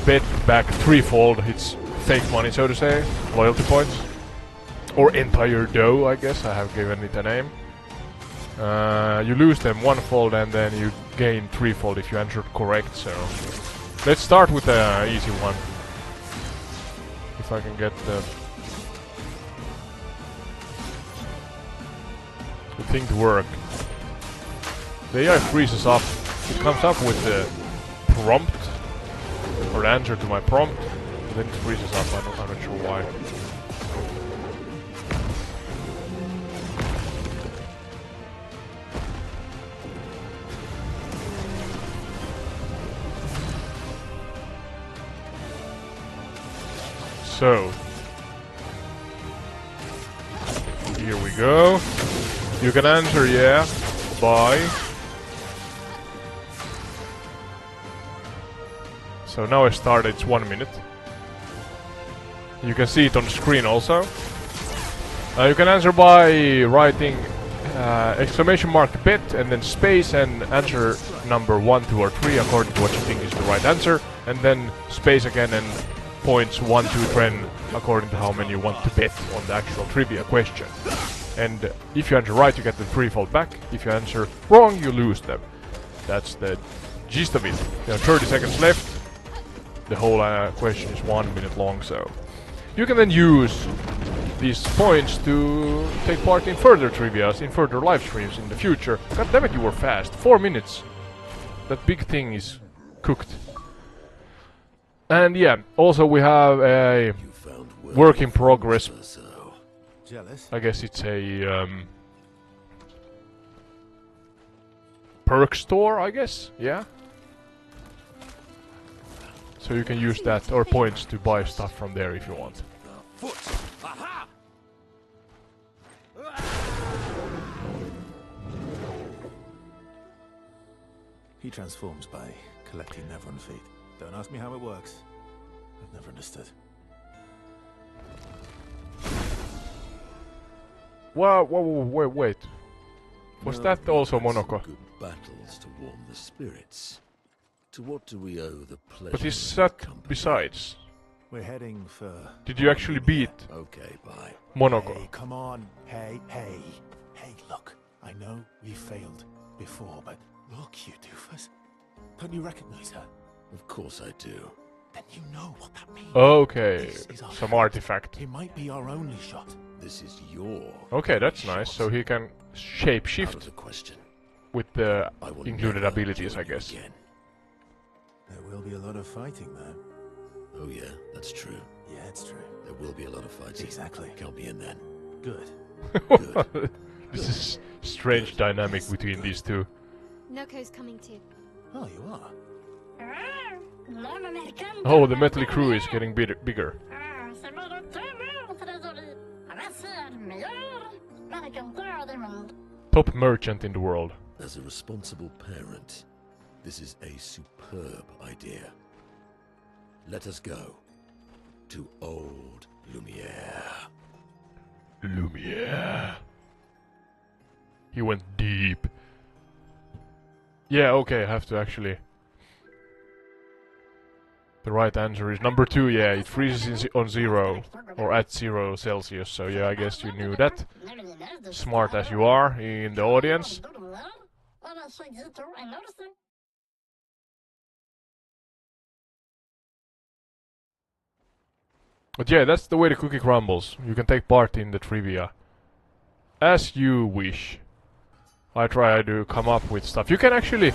bet back threefold. It's fake money, so to say, loyalty points. Or entire dough, I guess. I have given it a name. You lose them 1-fold and then you gain 3-fold if you answered correct, so... Let's start with the easy one. If I can get the thing to work. The AI freezes up. It comes up with the prompt, or the answer to my prompt, and then it freezes up. I'm not sure why. So, here we go. You can answer yeah by... So now I started, it's 1 minute. You can see it on the screen also. You can answer by writing exclamation mark bet and then space and answer number 1, 2 or 3 according to what you think is the right answer, and then space again and points 1, 2, 10 according to how many you want to bet on the actual trivia question. And if you answer right, you get the threefold back. If you answer wrong, you lose them. That's the gist of it. You have 30 seconds left. The whole question is 1 minute long, so you can then use these points to take part in further trivias, in further live streams in the future. God damn it, you were fast. 4 minutes. That big thing is cooked. And yeah, also we have a work in progress. Jealous? I guess it's a perk store, I guess. Yeah. So you can use that or points to buy stuff from there if you want. He transforms by collecting Nevron feet. Don't ask me how it works. I've never understood. Whoa, wait. Was that also Monoko? Good battles to warm the spirits. To what do we owe the pleasure? But is that besides? We're heading for... Did you actually beat Okay, bye. Monoko? Hey, come on. Hey, look. I know we failed before, but look, you doofus. Don't you recognize her? Of course I do. then you know what that means. Okay, This is our some shot. artifact. It might be our only shot. This is your Okay, that's shot. nice. So he can Out of shapeshift the question. with the I will included never abilities, I join you guess. again. There will be a lot of fighting, though. Oh yeah, that's true. Yeah, it's true. There will be a lot of fighting. Exactly. Count me in then. Good. Good. This is strange dynamic between these two. Noko's coming too. Oh, you are? Oh, the metal crew is getting bigger. Top merchant in the world. As a responsible parent, this is a superb idea. Let us go to old Lumiere. Lumiere. He went deep. Yeah, okay, I have to actually... The right answer is number 2, yeah, it freezes on 0, or at 0 Celsius, so yeah, I guess you knew that. Smart as you are in the audience. But yeah, that's the way the cookie crumbles. You can take part in the trivia. As you wish. I try to come up with stuff. You can actually...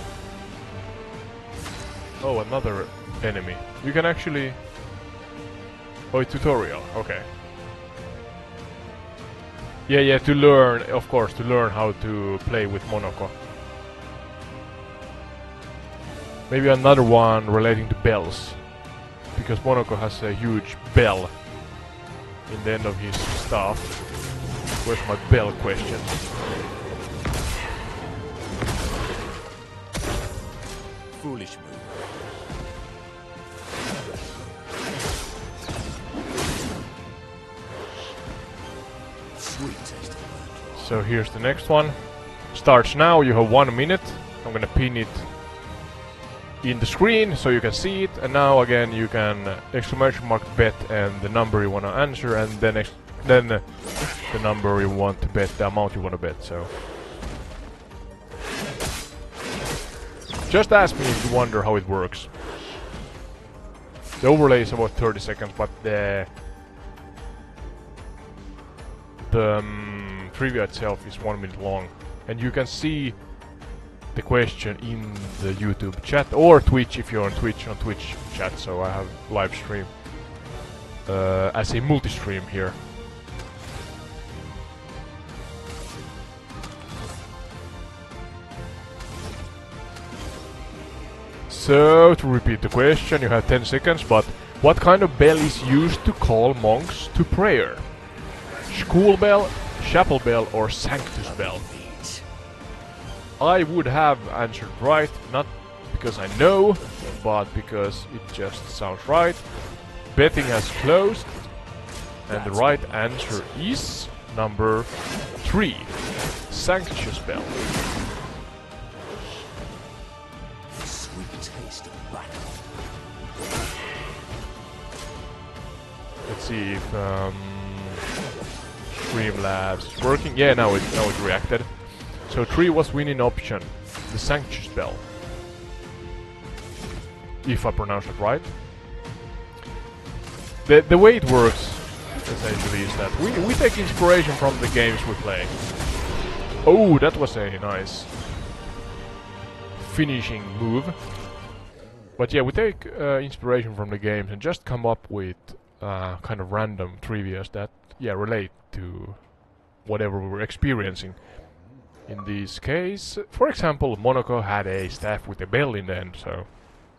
Oh, another enemy. You can actually... Oh, a tutorial. Okay. Yeah, to learn, of course, to learn how to play with Monoko. Maybe another one relating to bells. Because Monoko has a huge bell in the end of his staff. Where's my bell question? Foolish move. Sweet taste of that. So here's the next one. Starts now, you have 1 minute. I'm gonna pin it in the screen so you can see it, and now again you can exclamation mark bet and the number you want to answer, and then the number you want to bet, the amount you want to bet. So just ask me if you wonder how it works. The overlay is about 30 seconds, but the trivia itself is 1 minute long, and you can see the question in the YouTube chat or Twitch if you're on Twitch chat. So I have live stream as a multi-stream here. So to repeat the question, you have 10 seconds, but what kind of bell is used to call monks to prayer? School bell, chapel bell, or sanctus bell? I would have answered right, not because I know, but because it just sounds right. Betting has closed, and the right answer is number 3, sanctus bell. Sweet taste of battle. Let's see if Streamlabs is working. Yeah, now it reacted. So 3 was winning option, the sanctus bell. If I pronounce it right. The way it works, essentially, is that we take inspiration from the games we play. Oh, that was a nice finishing move. But yeah, we take inspiration from the games and just come up with kind of random trivias that, yeah, relate to whatever we're experiencing. In this case, for example, Monoko had a staff with a bell in the end, so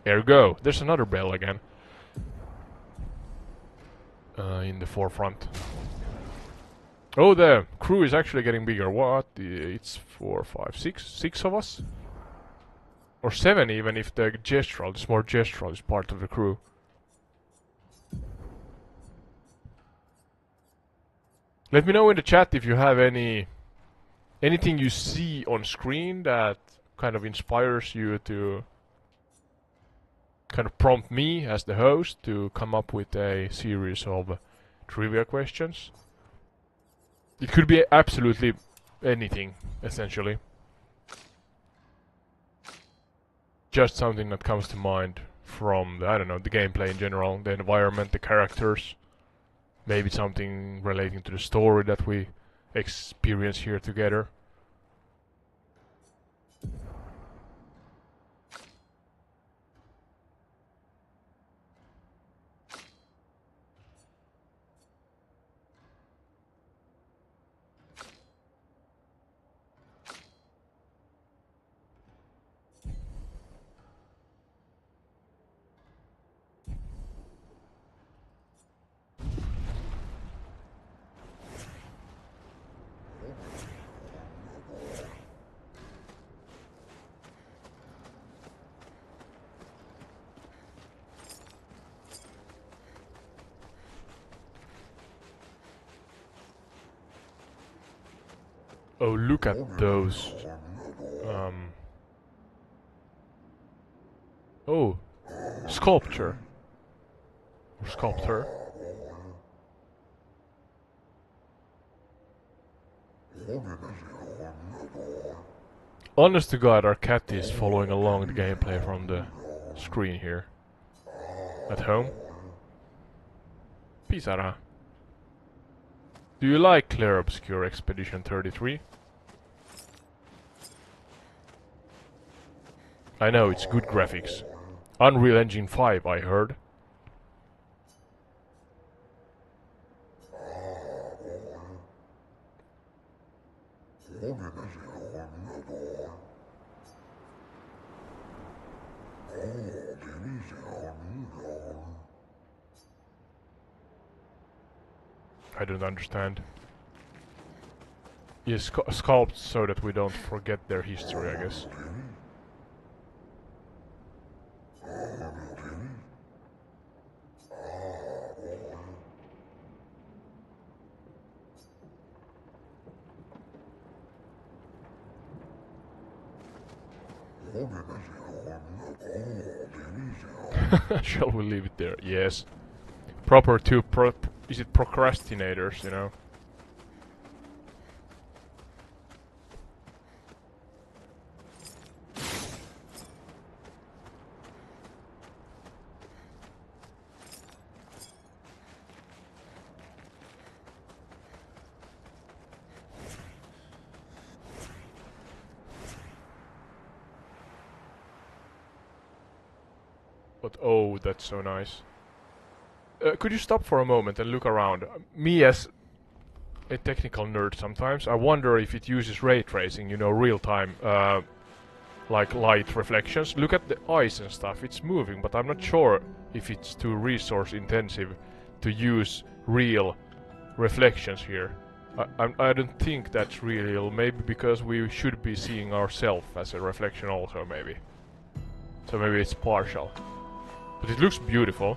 ergo, there's another bell again in the forefront. Oh, the crew is actually getting bigger. What? It's 4, 5, 6 of us? Or 7 even if the gestural, the smart gestural is part of the crew. Let me know in the chat if you have anything you see on screen that kind of inspires you to kind of prompt me as the host to come up with a series of trivia questions. It could be absolutely anything, essentially. Just something that comes to mind from the, I don't know, the gameplay in general, the environment, the characters, maybe something relating to the story that we experience here together. Oh, look at those. Oh, sculpture. Or sculptor. Honest to God, our cat is following along the gameplay from the screen here. At home. Pisara. Do you like Clair Obscur Expedition 33? I know, it's good graphics. Unreal Engine 5, I heard. I don't understand. Yes, sculpt so that we don't forget their history, I guess. Shall we leave it there? Yes. Proper to is it procrastinators, you know? But oh, that's so nice. Could you stop for a moment and look around? Me as a technical nerd sometimes, I wonder if it uses ray tracing, you know, real time, like light reflections. Look at the eyes and stuff, it's moving, but I'm not sure if it's too resource intensive to use real reflections here. I don't think that's real, maybe because we should be seeing ourselves as a reflection also, maybe. So maybe it's partial. But it looks beautiful.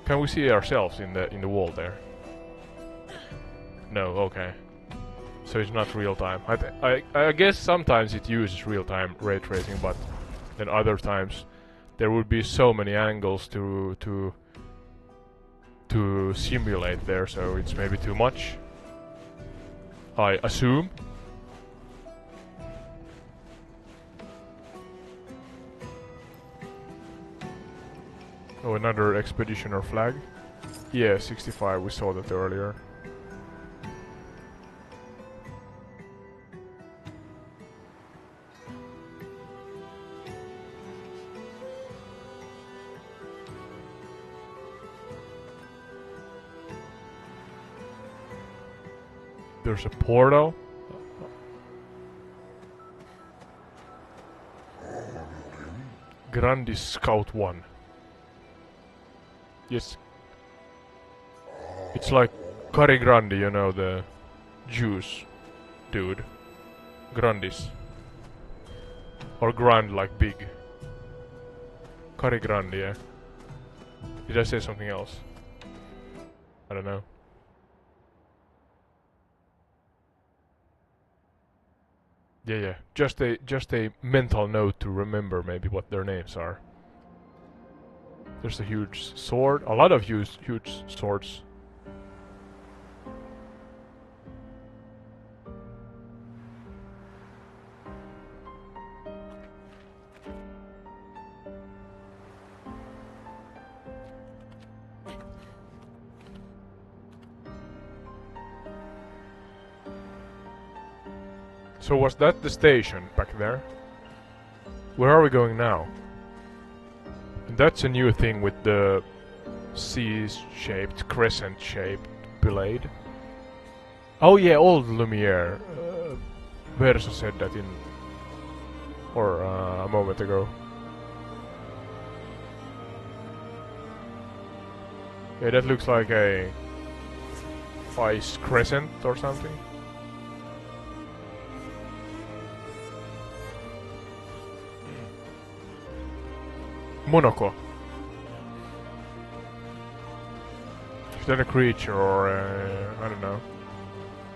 Can we see ourselves in the wall there? No, okay. So it's not real time. I guess sometimes it uses real time ray tracing, but then other times there would be so many angles to simulate there, so it's maybe too much. I assume. Oh, another expeditioner flag. Yeah, 65, we saw that earlier. There's a portal. Grandis Scout 1. Yes. It's like Cari Grandi, you know, the juice dude. Grandis. Or grand, like big. Cari Grandi, yeah. Did I say something else? I don't know. Yeah. Just a mental note to remember maybe what their names are. There's a huge sword, a lot of huge swords. So was that the station back there? Where are we going now? And that's a new thing with the C-shaped, crescent-shaped blade. Oh yeah, old Lumiere. Verso said that in... or a moment ago. Yeah, that looks like a... ice crescent or something. Monaco. Is that a creature or I don't know.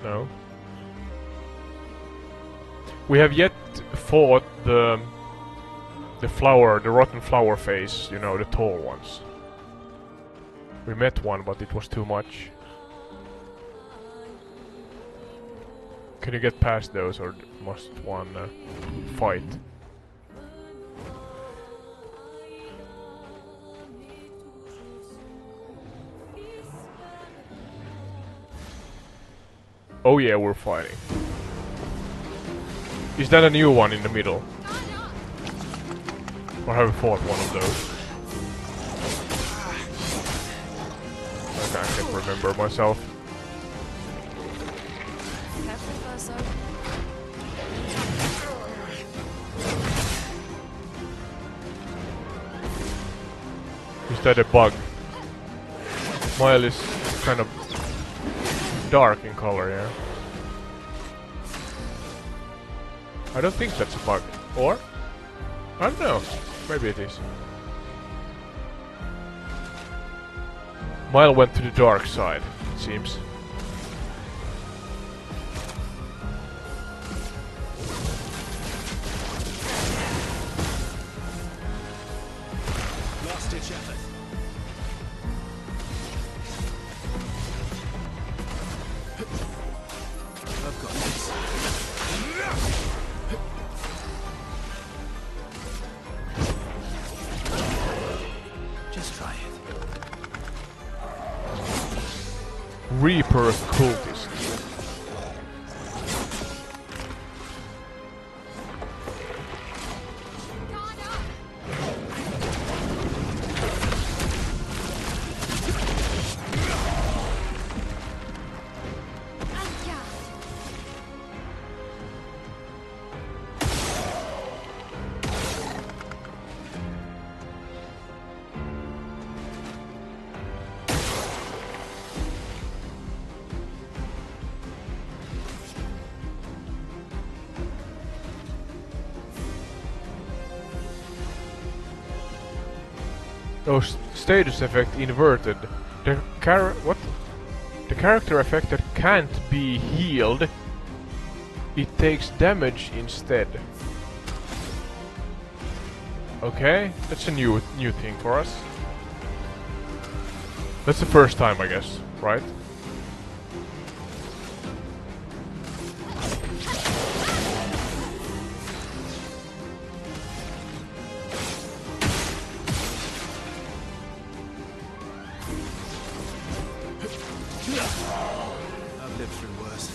No. We have yet fought the flower, the rotten flower face, you know, the tall ones. We met one, but it was too much. Can you get past those, or must one fight? Oh yeah, we're fighting. Is that a new one in the middle? Or have we fought one of those? Okay, I can't remember myself. Is that a bug? Mile is kind of dark in color, yeah. I don't think that's a bug. Or? I don't know. Maybe it is. Mile went to the dark side, it seems. Last ditch effort. I've got this. Just try it. Reaper of Cultists. Oh, status effect inverted. The what? The character effect that can't be healed. It takes damage instead. Okay, that's a new thing for us. That's the first time, I guess, right? I've lived through worse.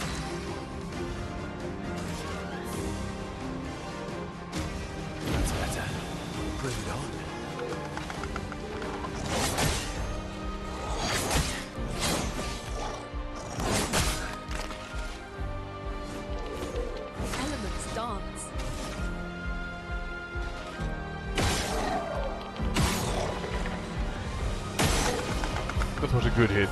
That's better. Bring it on. Elements dance. That was a good hit.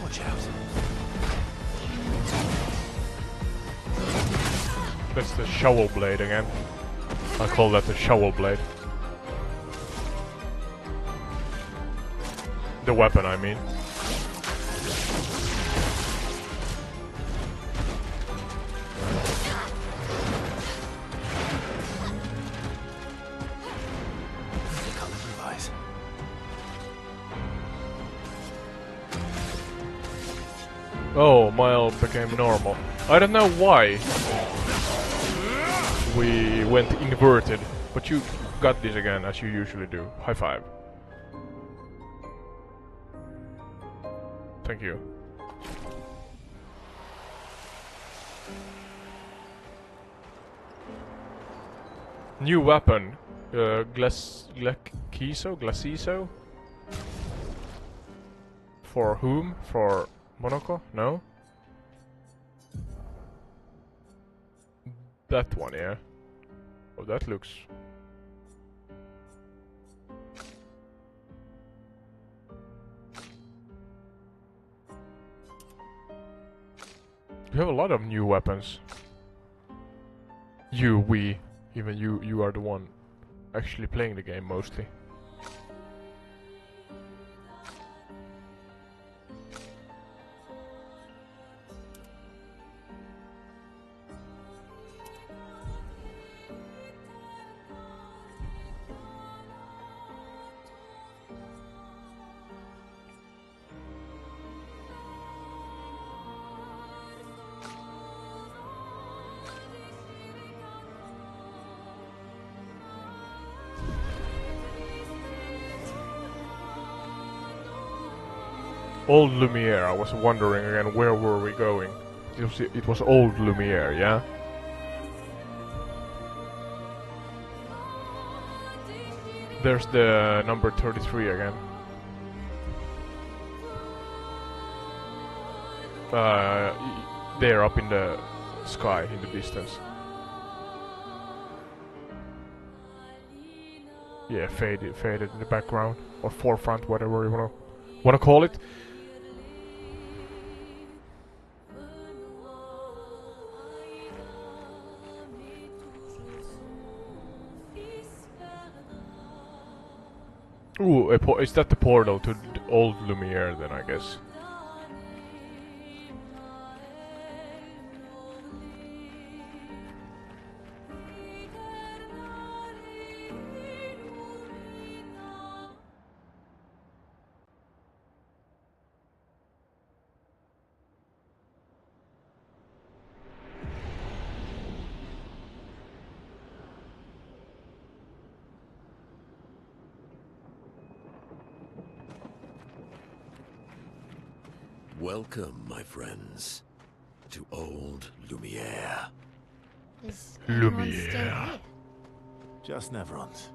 Watch out. That's the shovel blade again. I call that the shovel blade. The weapon, I mean. I'll improvise. Oh, Mile became normal. I don't know why we went inverted, but you got this again, as you usually do. High five. Thank you. New weapon. Glaciso? For whom? For Monaco? No? That one, yeah. Oh, that looks... We have a lot of new weapons. We. Even you are the one actually playing the game mostly. Old Lumiere, I was wondering again, where were we going? It was Old Lumiere, yeah? There's the number 33 again. There up in the sky, in the distance. Yeah, faded in the background, or forefront, whatever you wanna call it. Ooh, is that the portal to Old Lumiere then, I guess? Welcome, my friends, to Old Lumiere. Is anyone still Lumiere. here? Just Neverons.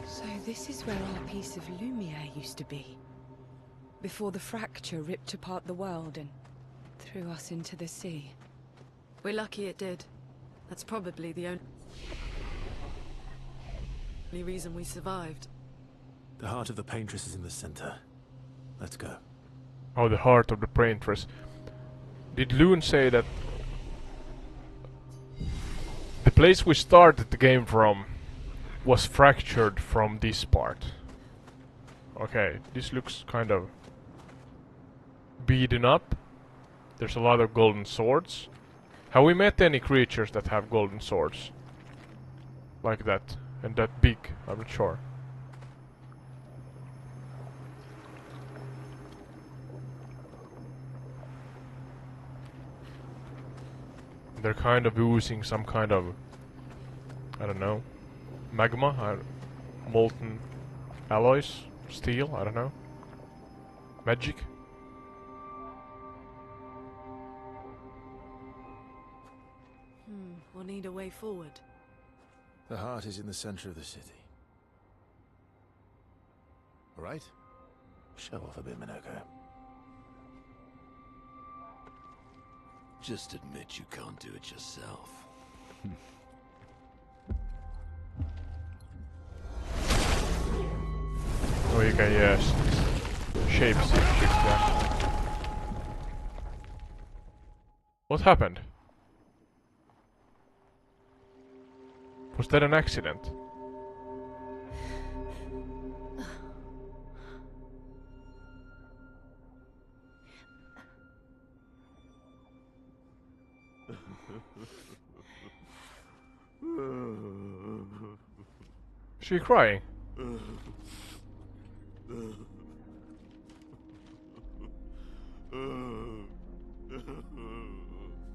So this is where our piece of Lumiere used to be. Before the fracture ripped apart the world and threw us into the sea. We're lucky it did. That's probably the only reason we survived. The heart of the paintress is in the center. Let's go. Oh, the heart of the paintress. Did Loon say that the place we started the game from was fractured from this part? Okay, this looks kind of beaten up. There's a lot of golden swords. Have we met any creatures that have golden swords? Like that, and that big, I'm not sure. They're kind of oozing some kind of, I don't know, magma, molten alloys, steel, I don't know. Magic? We'll need a way forward. The heart is in the center of the city. All right? Show off a bit, Minoko. Just admit you can't do it yourself. Oh, you can, yes. Shape shift that. What happened? Was that an accident? Is she crying?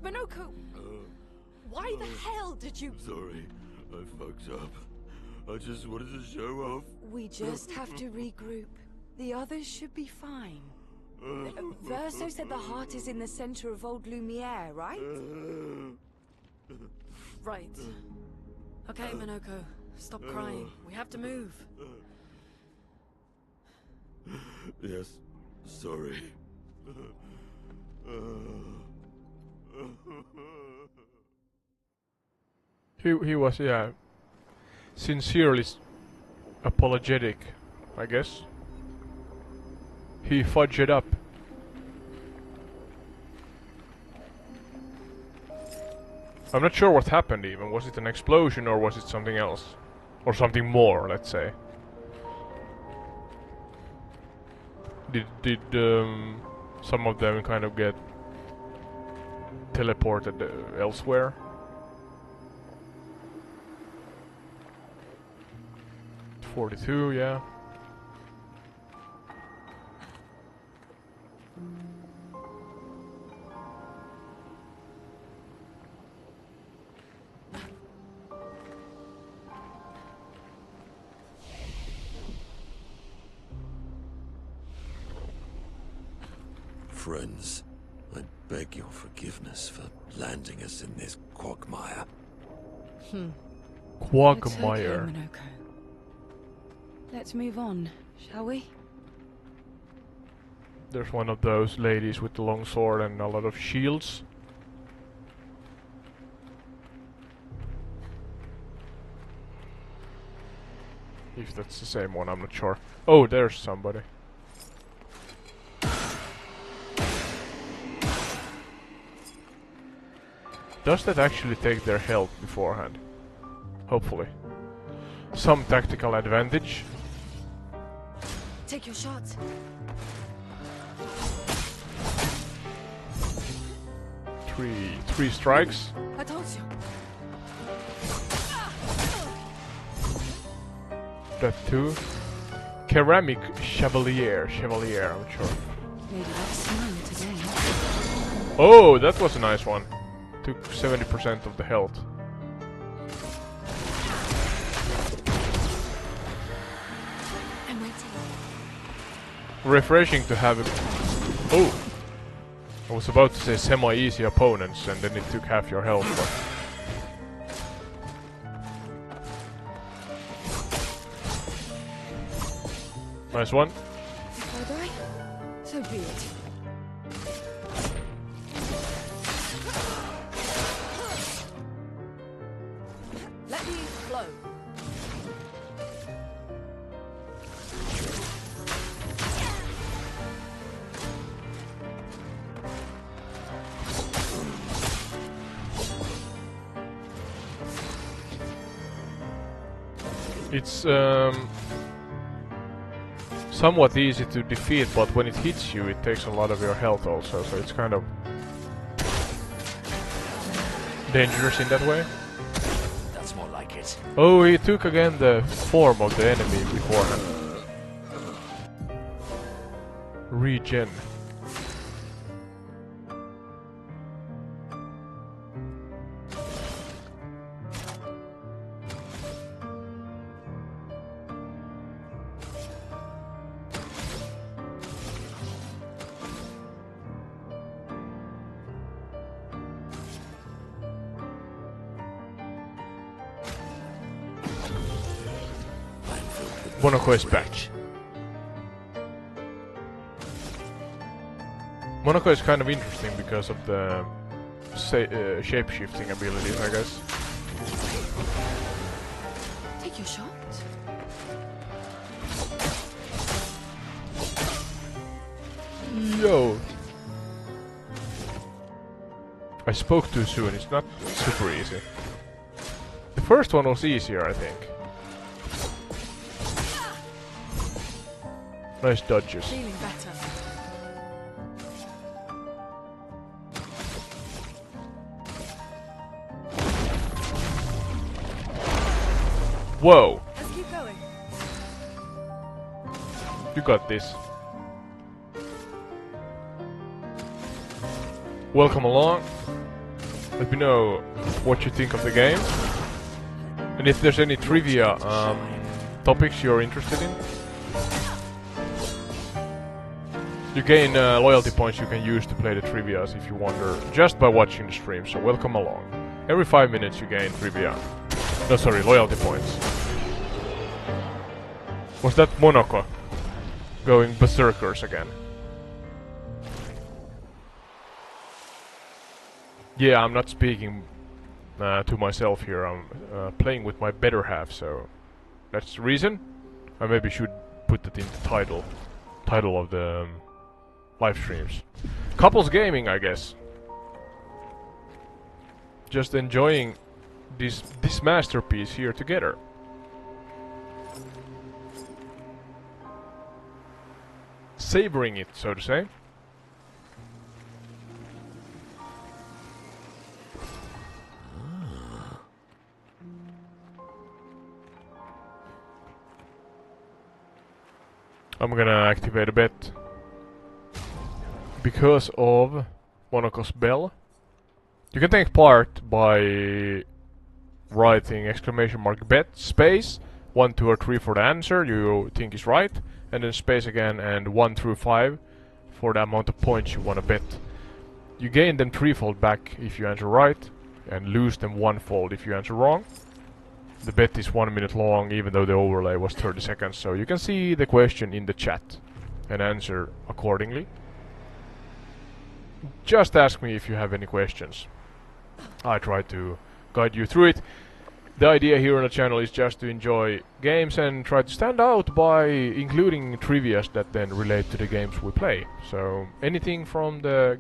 Minoko! Why the hell did you... Sorry, I fucked up. I just wanted to show off. We just have to regroup. The others should be fine. Verso said the heart is in the center of old Lumiere, right? Right. Okay, Minoko. Stop crying. We have to move. Yes, sorry. He was, yeah, sincerely apologetic, I guess. He fudged it up. I'm not sure what happened even. Was it an explosion or was it something else? Or something more, let's say. Did some of them kind of get teleported elsewhere? .42, yeah. Friends, I beg your forgiveness for landing us in this quagmire. Quagmire. It's okay, Minoko. Let's move on, shall we? There's one of those ladies with the long sword and a lot of shields. If that's the same one, I'm not sure. Oh, there's somebody. Does that actually take their health beforehand? Hopefully. Some tactical advantage. Take your shot. Three strikes. I told you. That too. Ceramic Chevalier, I'm sure. Maybe that's smile today. Oh, that was a nice one. Took 70% of the health. I'm waiting. Refreshing to have a... Oh! I was about to say semi-easy opponents and then it took half your health, but... Nice one. If I die, so be it. Let me flow. It's somewhat easy to defeat, but when it hits you, it takes a lot of your health also, so it's kind of dangerous in that way. That's more like it. Oh, he took again the form of the enemy beforehand. Regen. Monaco is back. Monaco is kind of interesting because of the shape-shifting abilities, I guess. Take your shot. Yo! I spoke too soon, it's not super easy. The first one was easier, I think. Nice dodges. Feeling better. Whoa! Let's keep going. You got this. Welcome along. Let me know what you think of the game. And if there's any trivia topics you're interested in. You gain loyalty points you can use to play the trivias if you wonder, just by watching the stream, so welcome along. Every 5 minutes you gain trivia. No, sorry, loyalty points. Was that Monaco going berserkers again? Yeah, I'm not speaking to myself here. I'm playing with my better half, so that's the reason. I maybe should put that in the title of the live streams. Couples gaming, I guess. Just enjoying this masterpiece here together. Savoring it, so to say. I'm gonna activate a bet because of Monaco's bell. You can take part by writing !bet space 1, 2 or 3 for the answer you think is right, and then space again and 1 through 5 for the amount of points you want to bet. You gain them threefold back if you answer right, and lose them onefold if you answer wrong. The bet is 1 minute long, even though the overlay was 30 seconds, so you can see the question in the chat and answer accordingly. Just ask me if you have any questions. I try to guide you through it. The idea here on the channel is just to enjoy games and try to stand out by including trivias that then relate to the games we play. So anything from the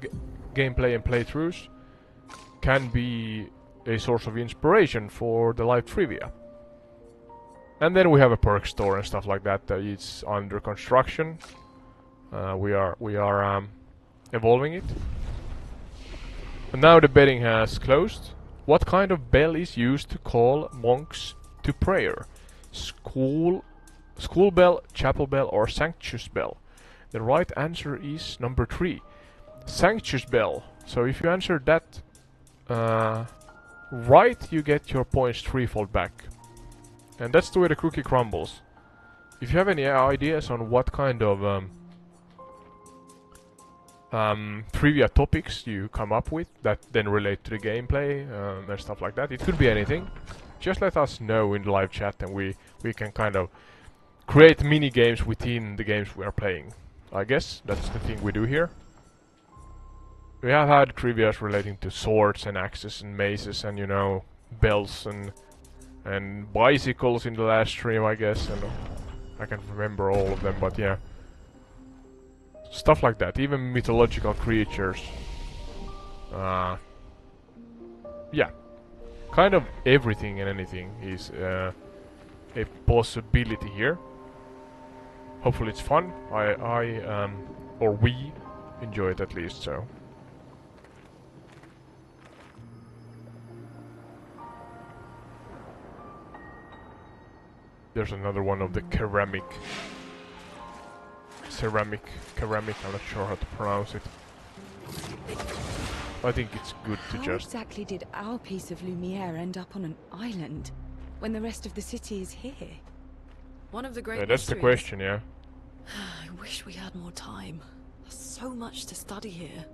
gameplay and playthroughs can be a source of inspiration for the live trivia. And then we have a perk store and stuff like that that is under construction. We are evolving it. And now the betting has closed. What kind of bell is used to call monks to prayer? School bell, chapel bell, or sanctus bell? The right answer is number 3. Sanctus bell. So if you answer that right, you get your points threefold back. And that's the way the cookie crumbles. If you have any ideas on what kind of trivia topics you come up with that then relate to the gameplay and stuff like that, it could be anything. Just let us know in the live chat, and we can kind of create mini games within the games we are playing. I guess that's the thing we do here. We have had trivias relating to swords and axes and maces and, you know, bells and bicycles in the last stream, I guess, and I can't remember all of them, but yeah. Stuff like that, even mythological creatures. Yeah. Kind of everything and anything is a possibility here. Hopefully it's fun. Or we enjoy it at least, so. There's another one of the ceramic, I'm not sure how to pronounce it. I think it's good to How just... exactly did our piece of Lumiere end up on an island when the rest of the city is here? One of the great that's the mysteries. question, yeah. I wish we had more time. There's so much to study here.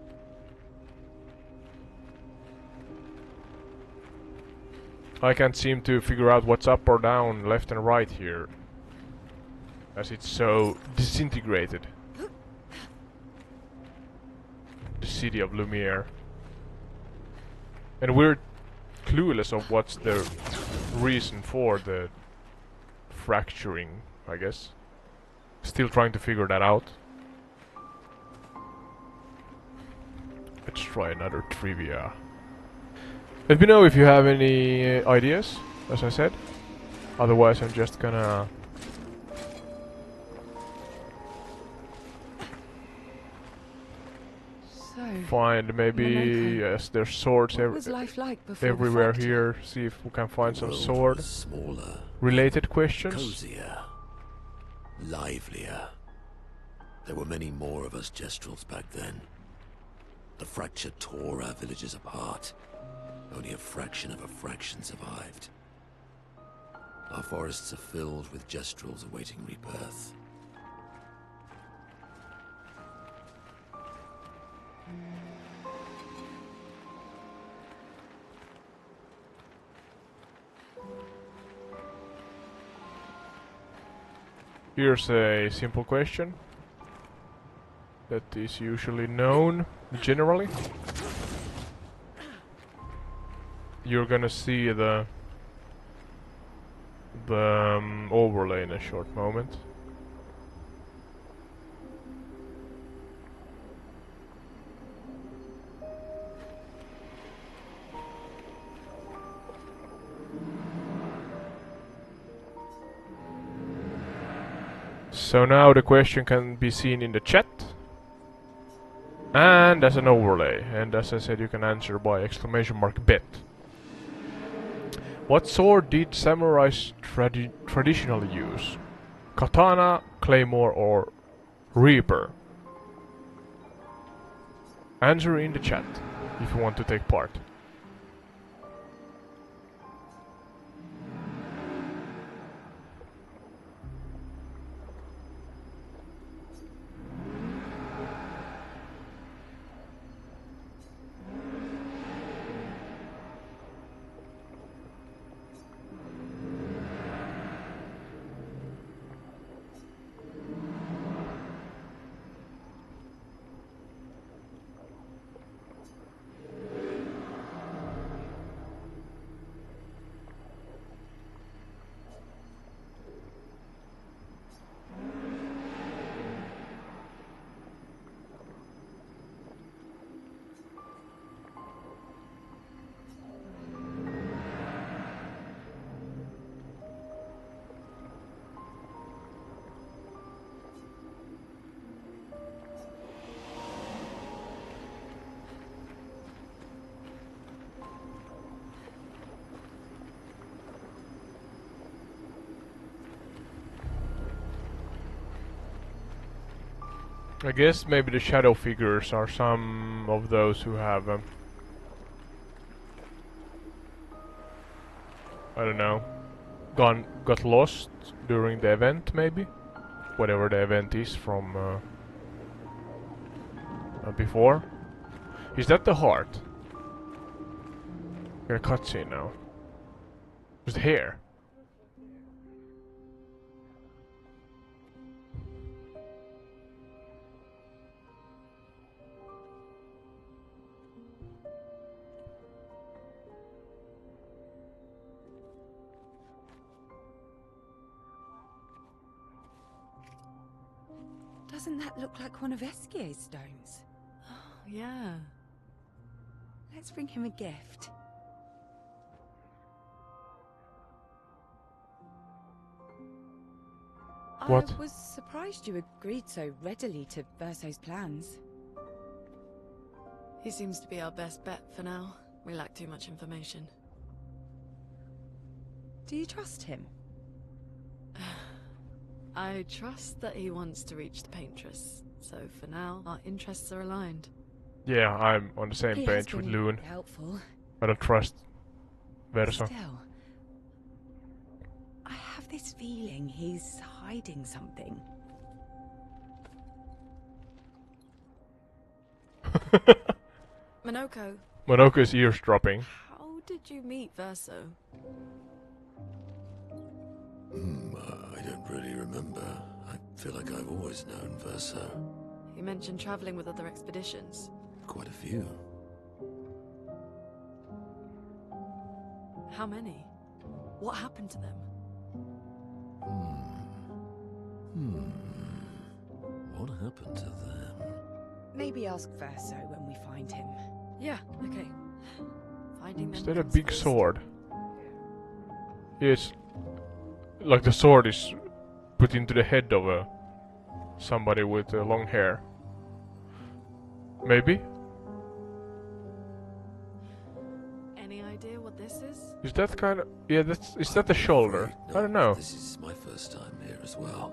I can't seem to figure out what's up or down, left and right here, as it's so disintegrated. The city of Lumiere. And we're clueless of what's the reason for the fracturing, I guess. Still trying to figure that out. Let's try another trivia. Let me know if you have any ideas, as I said. Otherwise I'm just gonna... find maybe... yes, there's swords everywhere here. See if we can find some sword smaller, related questions. cozier, livelier. There were many more of us Gestrels back then. The fracture tore our villages apart. Only a fraction of a fraction survived. Our forests are filled with Gestrels awaiting rebirth. Here's a simple question that is usually known generally. You're gonna see the overlay in a short moment. So now the question can be seen in the chat and as an overlay, and as I said, you can answer by exclamation mark bet. What sword did samurais traditionally use? Katana, claymore, or reaper? Answer in the chat if you want to take part. I guess maybe the shadow figures are some of those who have I don't know, got lost during the event, maybe, whatever the event is from before. Is that the heart? Got a cutscene now. Just hair. Doesn't that look like one of Esquier's stones? Oh, yeah. Let's bring him a gift. What? I was surprised you agreed so readily to Verso's plans. He seems to be our best bet for now. We lack too much information. Do you trust him? I trust that he wants to reach the Paintress, so for now, our interests are aligned. Yeah, I'm on the same He has page with been Loon. helpful. I don't trust Verso. Still, I have this feeling he's hiding something. Monoko, Monoko's eavesdropping. how did you meet Verso? I don't really remember. I feel like I've always known Verso. You mentioned traveling with other expeditions. Quite a few. How many? What happened to them? What happened to them? Maybe ask Verso when we find him. Yeah, okay. Finding them Is that a comes big first. sword? Yes. Like the sword is put into the head of somebody with long hair. Maybe? Any idea what this is? Is that kind of... Yeah, that's... Is that the shoulder? Afraid I don't know. This is my first time here as well.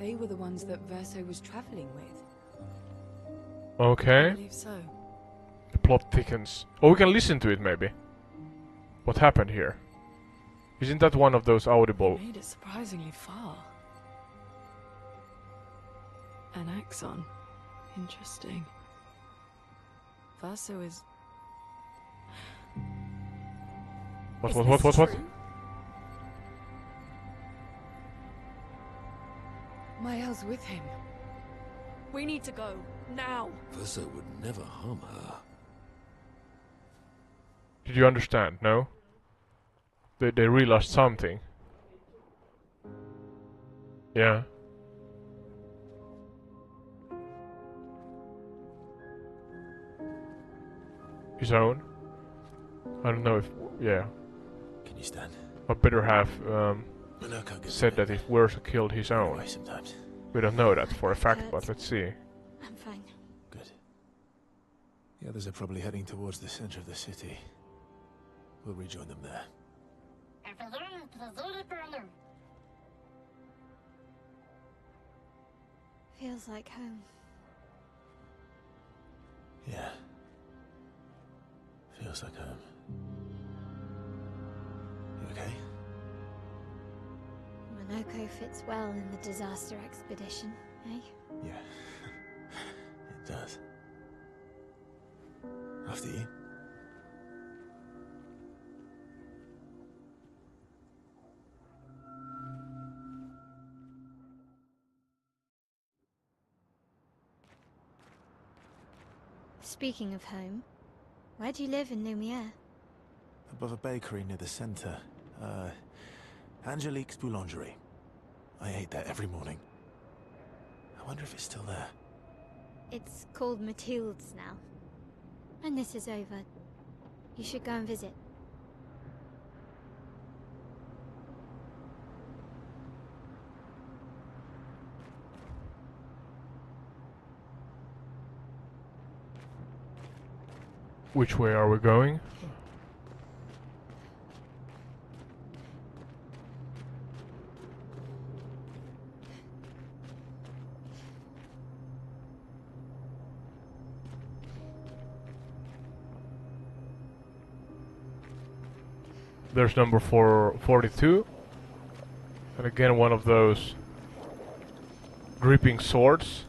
They were the ones that Verso was traveling with. I Okay. believe so. The plot thickens. Oh, we can listen to it maybe. What happened here? Isn't that one of those audible... Made it surprisingly far. An axon. Interesting. Vaso is... What? Mael's with him. We need to go. Now. Versa would never harm her. Did you understand? No? They realized something. Yeah. His own? I don't know if... yeah. Can you stand? I better have Minoko gets said a that bit if Versa killed his own. away sometimes. We don't know that for a fact, Hurts. but let's see. I'm fine. Good. The others are probably heading towards the center of the city. We'll rejoin them there. Feels like home. Yeah. Feels like home. You okay? Minoko fits well in the disaster expedition, eh? Yeah. It does. After you. Speaking of home, where do you live in Lumiere? Above a bakery near the center. Angelique's Boulangerie. I ate there every morning. I wonder if it's still there. It's called Mathilde's now. When this is over, you should go and visit. Which way are we going? There's number 442. And again one of those dripping swords.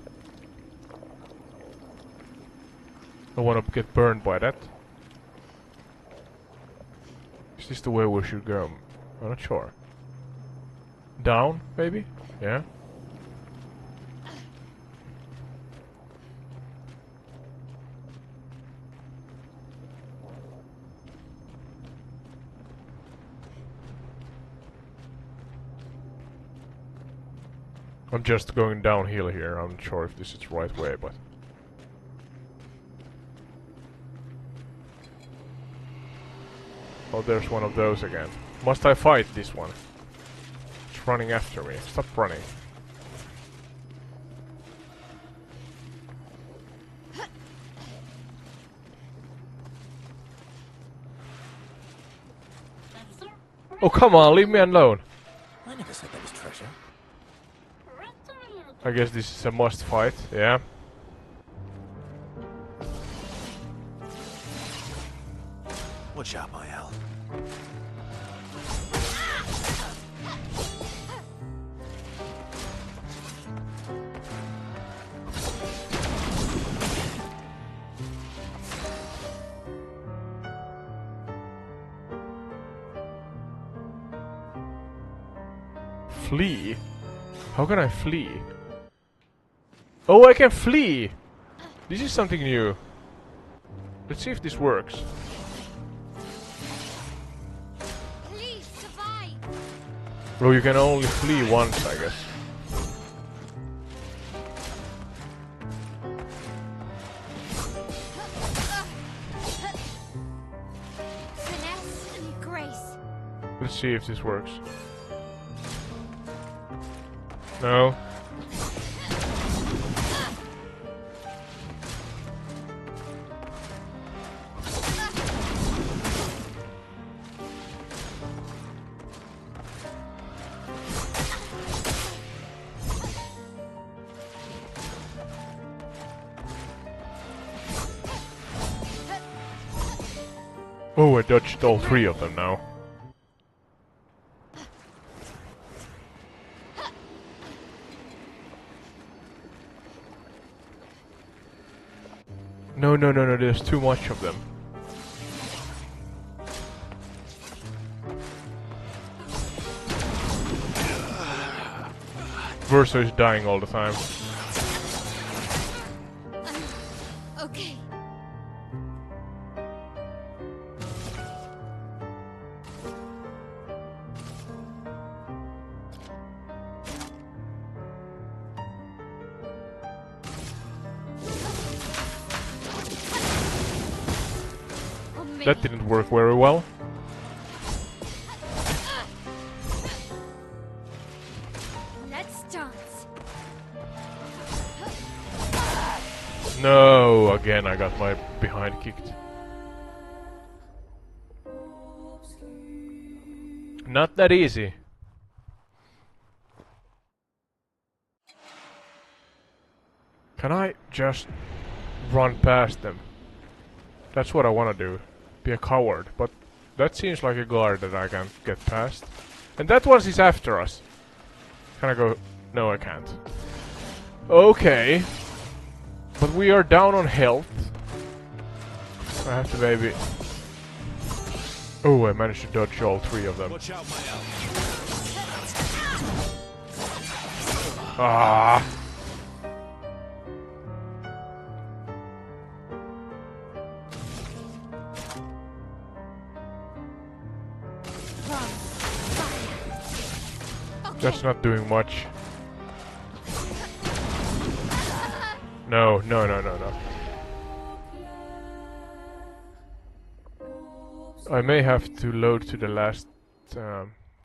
I want to get burned by that. Is this the way we should go? I'm not sure. Down, maybe? Yeah. I'm just going downhill here. I'm not sure if this is the right way, but... oh, there's one of those again. Must I fight this one? It's running after me. Stop running. Oh, come on, leave me alone. I never said that was treasure. I guess this is a must fight, yeah. Watch out, Mael. Flee? How can I flee? Oh, I can flee! This is something new. Let's see if this works. Please survive. Well, you can only flee once, I guess. Finesse and grace. Let's see if this works. No. Oh, I dodged all three of them now. No, no, no, no, there's too much of them. Verso is dying all the time. Okay. That didn't work very well. Let's dance. No, again I got my behind kicked. Not that easy. Can I just run past them? That's what I want to do. Be a coward, but that seems like a guard that I can get past. And that one is after us. Can I go? No, I can't. Okay. But we are down on health. I have to maybe... Oh, I managed to dodge all three of them. Watch out, my elf. Ah! That's not doing much. No, no, no, no, no. I may have to load to the last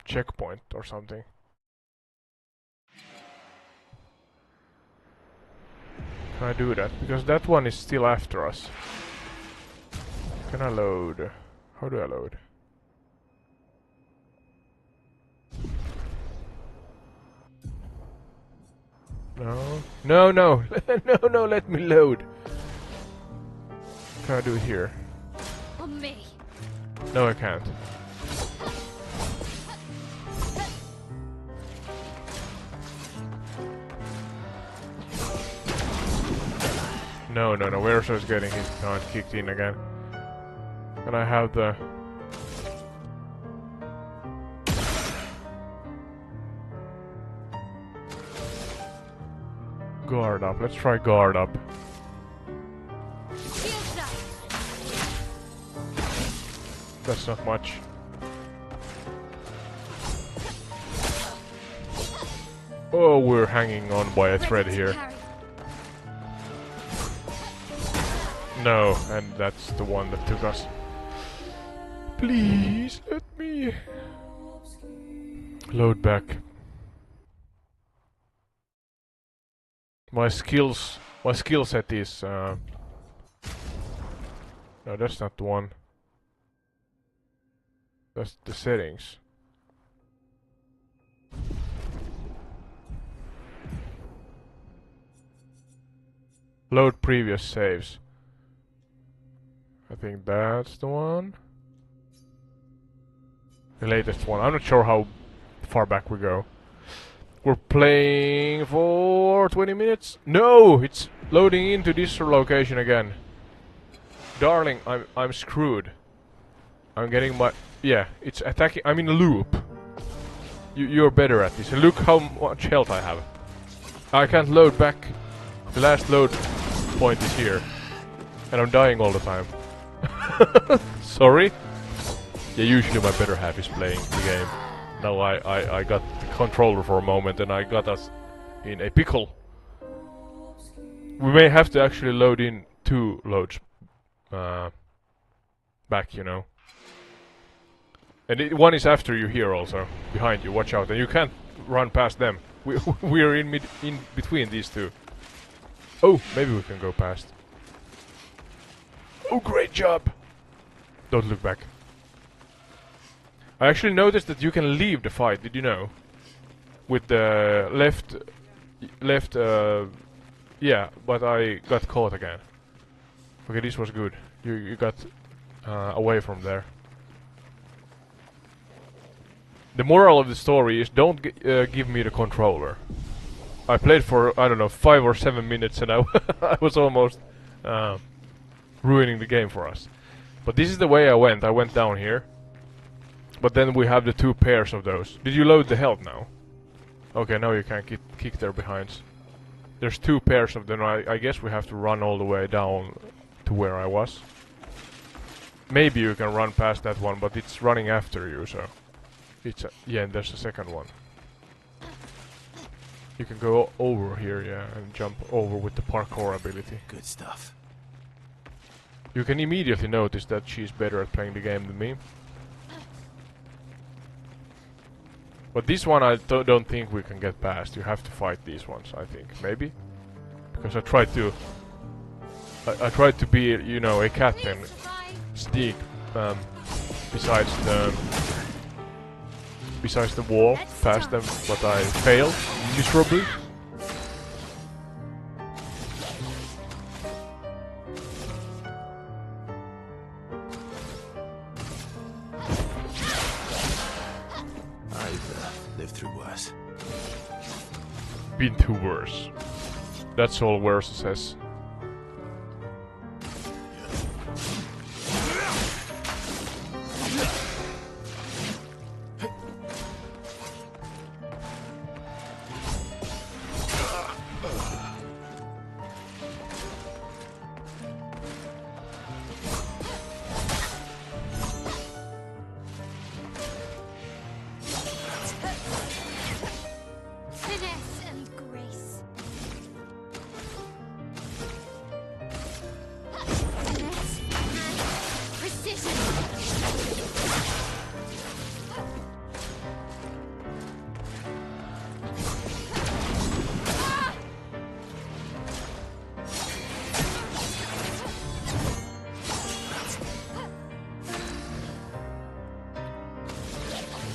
checkpoint or something. Can I do that? Because that one is still after us. Can I load? How do I load? No. No, no. No, no, let me load. Can I do it here? On me. No, I can't. No, no, no. Verso's getting his behind kicked in again. And I have the... guard up. Let's try guard up. That's not much. Oh, we're hanging on by a thread here. No, and that's the one that took us. Please let me load back. My skill set is no, that's not the one. That's the settings. Load previous saves. I think that's the one. The latest one. I'm not sure how far back we go. We're playing for 20 minutes? No! It's loading into this location again. Darling, I'm screwed. I'm getting my... Yeah, it's attacking... I'm in a loop. You're better at this. And look how much health I have. I can't load back. The last load point is here. And I'm dying all the time. Sorry? Yeah, usually my better half is playing the game. Now I got the controller for a moment and I got us in a pickle. We may have to actually load in 2 loads back, you know. And one is after you here also, behind you, watch out. And you can't run past them. We're in between these two. Oh, maybe we can go past. Oh, great job! Don't look back. I actually noticed that you can leave the fight, did you know? With the left, yeah, but I got caught again. Okay, this was good. You got away from there. The moral of the story is don't give me the controller. I played for, I don't know, 5 or 7 minutes and I was almost ruining the game for us. But this is the way I went. I went down here. But then we have the 2 pairs of those. Did you load the health now? Okay, now you can kick their behinds. There's 2 pairs of them. I guess we have to run all the way down to where I was. Maybe you can run past that one, but it's running after you, so... yeah, and there's a second one. You can go over here, yeah, and jump over with the parkour ability. Good stuff. You can immediately notice that she's better at playing the game than me. But this one I don't think we can get past. You have to fight these ones, I think. Maybe? Because I tried to... I tried to be, you know, a cat and sneak besides the wall, past them, but I failed miserably. I've lived through worse. Been through worse. That's all worse says. Finesse and grace. Finesse and precision.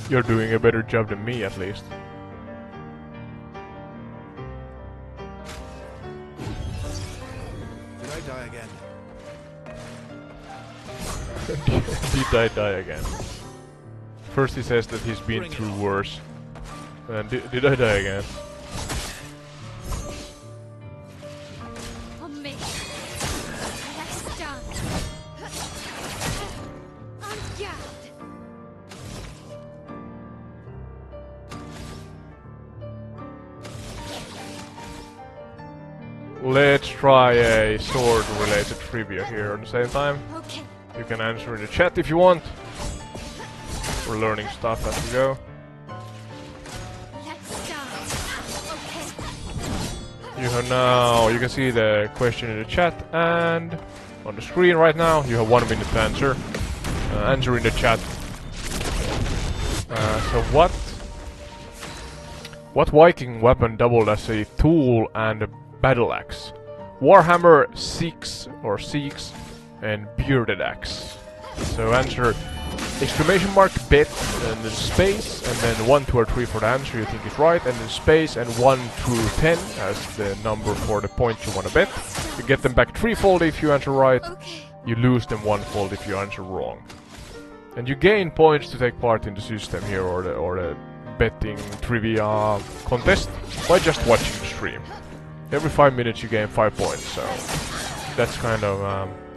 You're doing a better job than me, at least. Did I die again? Did I die again? First he says that he's been through worse. And did I die again? On me. Let's done. On guard. Let's try a sword-related trivia here at the same time. Okay. You can answer in the chat if you want. We're learning stuff as we go. Let's start. Okay. You have now, you can see the question in the chat, and on the screen right now you have 1 minute to answer. Answer in the chat. So what Viking weapon doubled as a tool and a battle axe? Warhammer 6 or 6 and bearded axe. So answer exclamation mark bet and then space and then 1, 2 or 3 for the answer you think is right, and then space and 1 through 10 as the number for the point you want to bet. You get them back 3-fold if you answer right. Okay. You lose them 1-fold if you answer wrong. And you gain points to take part in the system here or the betting trivia contest by just watching the stream. Every 5 minutes you gain 5 points, so that's kind of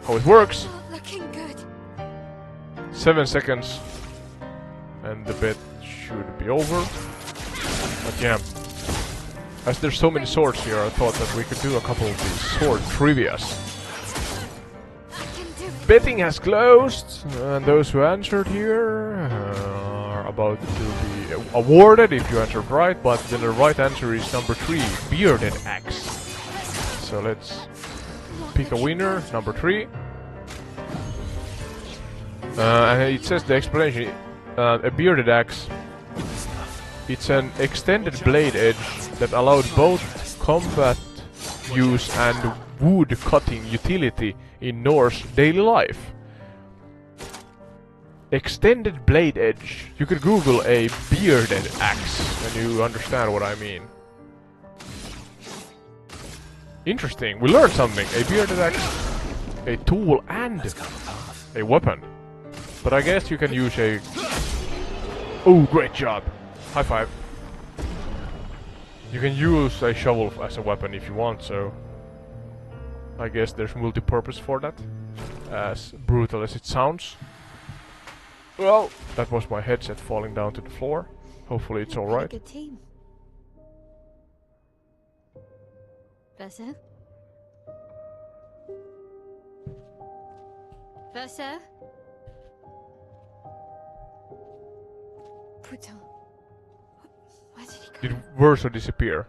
how it works. Oh, looking good. 7 seconds and the bet should be over. But yeah, as there's so many swords here, I thought that we could do a couple of these sword trivias. I can do it. Betting has closed, and those who answered here are about to be awarded if you answered right, but then the right answer is number 3, bearded axe. So let's pick a winner, number 3. And it says the explanation, a bearded axe, it's an extended blade edge that allowed both combat use and wood cutting utility in Norse daily life. Extended blade edge. You could Google a bearded axe and you understand what I mean. Interesting. We learned something. A bearded axe, a tool and a weapon. But I guess you can use a... Oh, great job. High five. You can use a shovel as a weapon if you want, so... I guess there's multi-purpose for that. as brutal as it sounds. Well, that was my headset falling down to the floor. Hopefully it's alright. Good team. Verso? Verso? Putain. Where did he go? Did Verso disappear?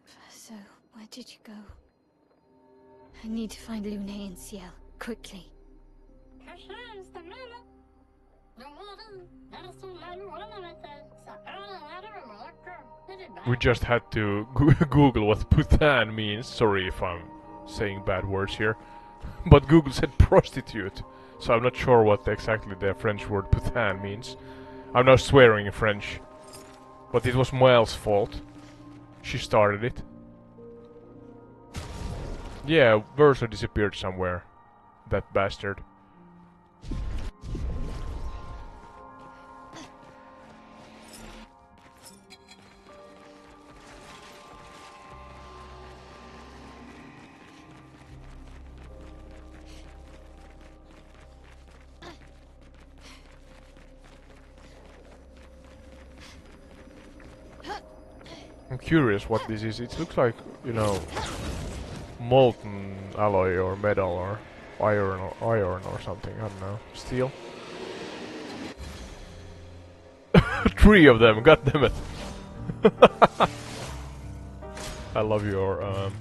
Verso, where did you go? I need to find Lune and Ciel, quickly. We just had to Google what Putain means. Sorry if I'm saying bad words here. But Google said prostitute. So I'm not sure what exactly the French word Putain means. I'm now swearing in French. But it was Moelle's fault. She started it. Yeah, Verso disappeared somewhere. That bastard. I'm curious what this is. It looks like, you know, molten alloy or metal or iron or something. I don't know. Steel. 3 of them. God damn it! I love your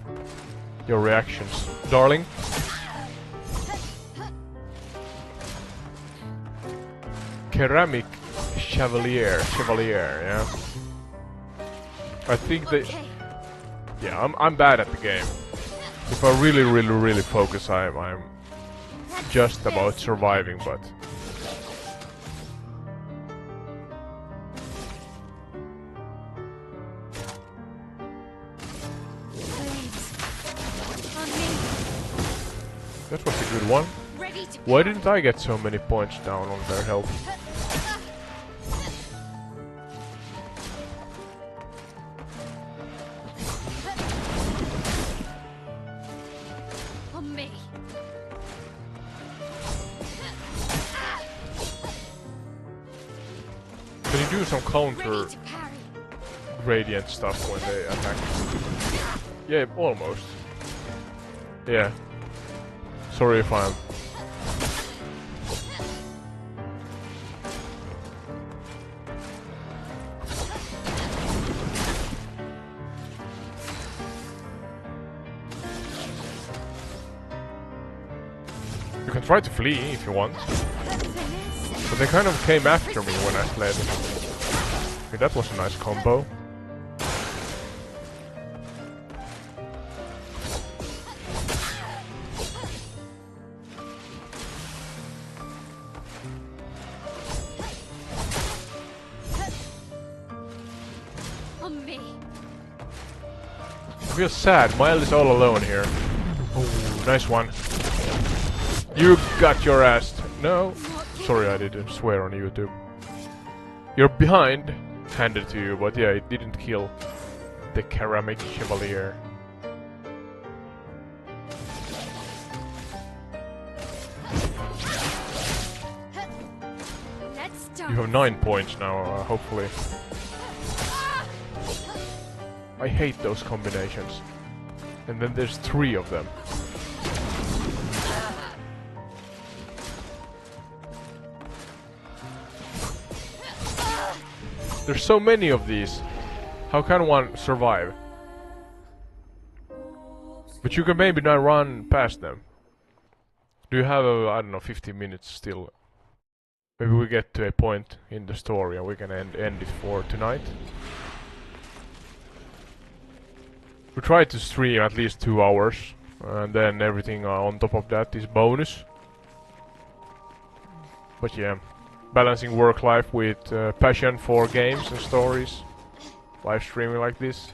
reactions, darling. Ceramic Chevalier, yeah. I think they... Yeah, I'm bad at the game. If I really focus, I'm just about surviving, but... That was a good one. Why didn't I get so many points down on their health? Can you do some counter gradient stuff when they attack? Yeah, almost. Yeah. Sorry if I'm... You can try to flee if you want. But they kind of came after me when I fled. Okay, that was a nice combo. I feel sad. Moelle is all alone here. Oh, nice one. You got your ass. No. Sorry, I didn't swear on YouTube. You're behind. Handed to you, but yeah, it didn't kill the Ceramic Chevalier. You have 9 points now, hopefully. I hate those combinations. And then there's 3 of them. There's so many of these. How can one survive? But you can maybe not run past them. Do you have, I don't know, 15 minutes still? Maybe we get to a point in the story and we can end it for tonight. We try to stream at least 2 hours, and then everything on top of that is bonus. But yeah, balancing work life with passion for games and stories, live streaming like this.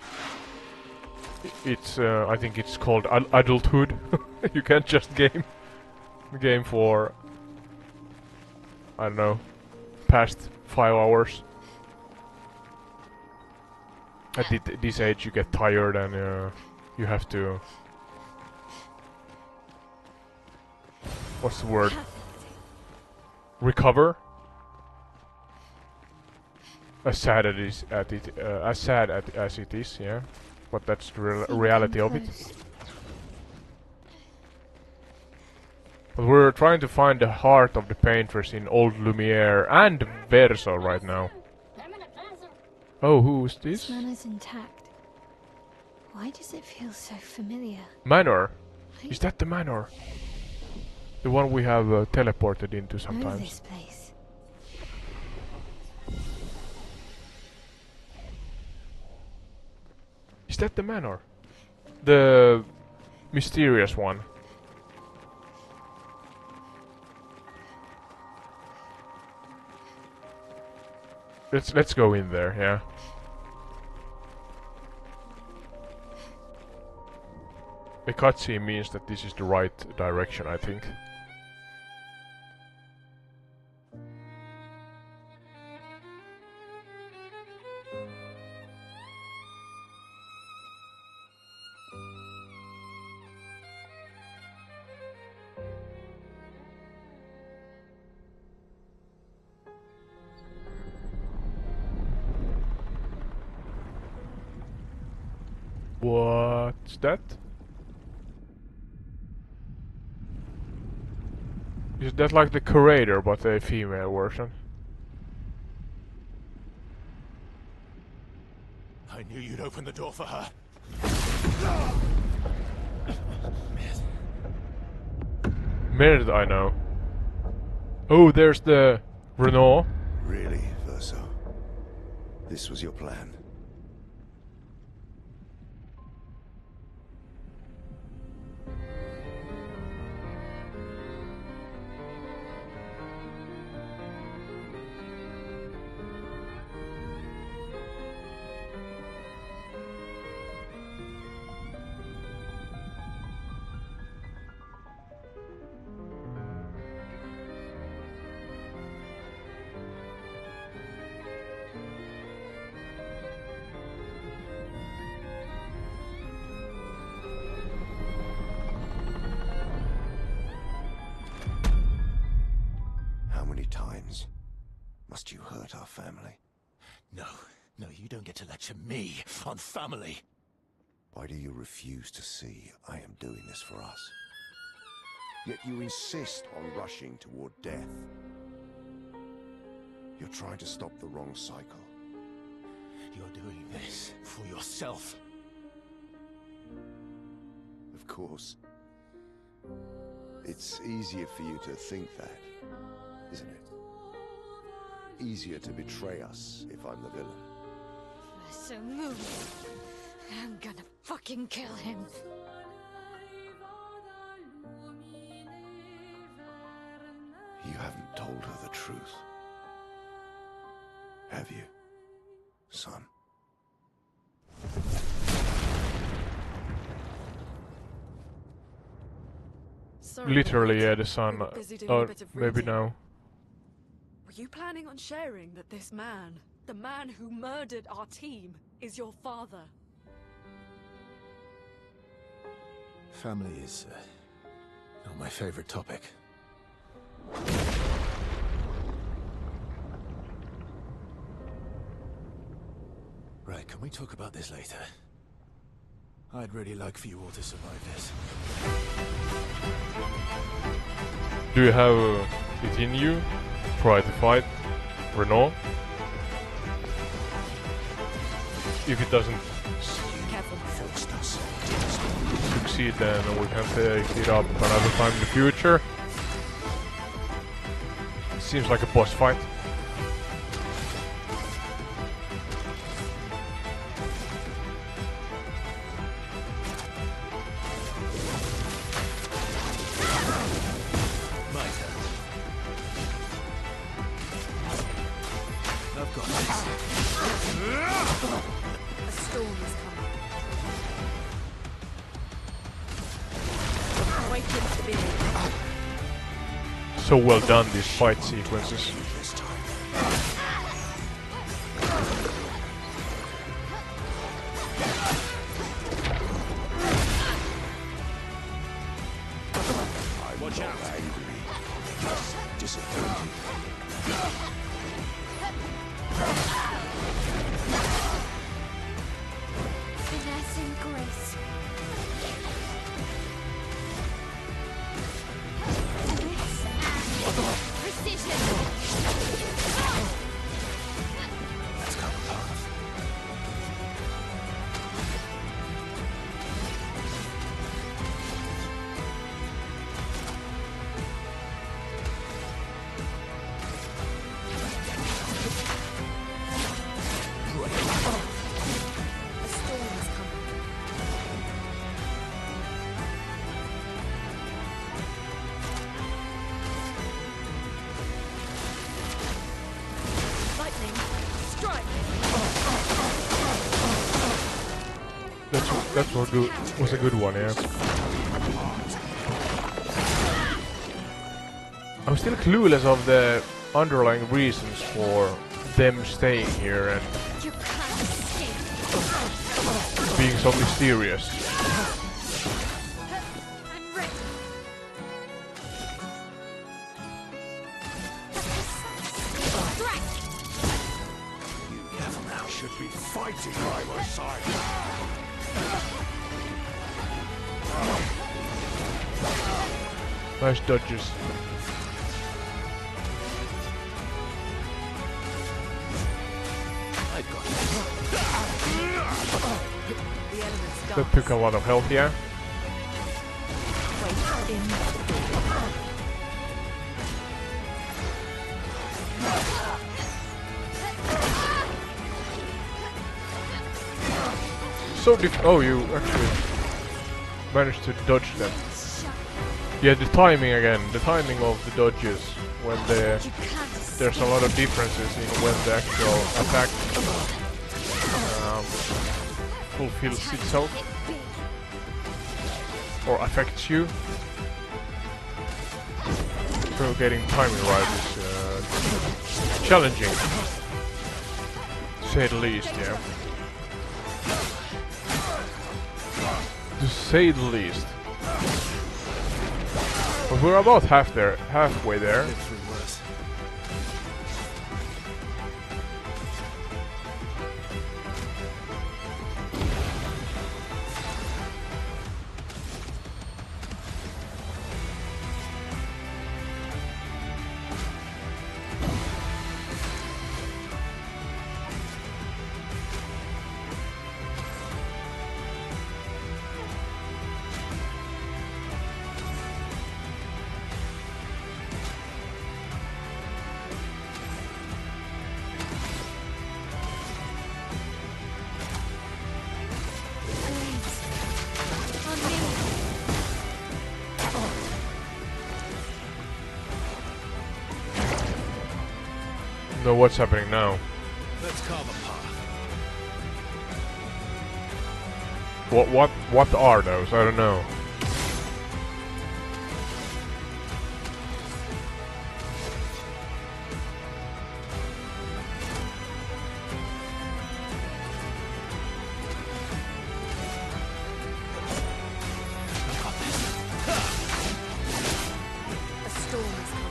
It's I think it's called adulthood. You can't just game for I don't know, past 5 hours. At this age you get tired and you have to... What's the word? Recover? As sad as it is, yeah. But that's the reality of it. But we're trying to find the heart of the painters in Old Lumiere and Verso right now. Oh, who's this? This manor's intact. Why does it feel so familiar? Manor? Is that the manor? The one we have teleported into I know sometimes. this place. Is that the manor? The mysterious one. Let's go in there, yeah. The cutscene means that this is the right direction, I think. What's that? Is that like the curator, but a female version? I knew you'd open the door for her. Merd, I know. Oh, there's the Renault. Really, Verso? This was your plan? Times must you hurt our family? No, you don't get to lecture me on family. Why do you refuse to see I am doing this for us? Yet you insist on rushing toward death. You're trying to stop the wrong cycle. You're doing this for yourself. Of course. It's easier for you to think that, isn't it? Easier to betray us if I'm the villain. So move. I'm gonna fucking kill him. You haven't told her the truth. Have you, son? Sorry, Literally, Dad. yeah, the sun. We were busy doing a Oh, bit of maybe reading. now. Were you planning on sharing that this man, the man who murdered our team, is your father? Family is not my favorite topic. Right, can we talk about this later? I'd really like for you all to survive this. Do you have it in you? Try to fight Renault. If it doesn't Careful. succeed, then we can take it up another time in the future. Seems like a boss fight. I've got this. A storm is coming. Awaken spirit. So well done, these fight sequences. This time. Watch out! Angry, just disappointed. Finesse and grace. Precision. Let's go, path. A storm is coming. Lightning, strike. Was a good one, yeah. I'm still clueless of the underlying reasons for them staying here and You can't escape. being so mysterious. I'm ready. Strike. You careful now. Should be fighting by my side. Nice dodges. I got The elements That dance. took a lot of health, yeah. Wait, in. So oh, you actually managed to dodge them. Yeah, the timing again. The timing of the dodges when You can't escape. there's a lot of differences in when the actual attack fulfills itself Hit big. or affects you. So getting timing right is challenging, to say the least. Yeah, to say the least. But we're about halfway there. it through worse. On me. Know what's happening now. Let's carve a path. What are those? I don't know. A storm is coming.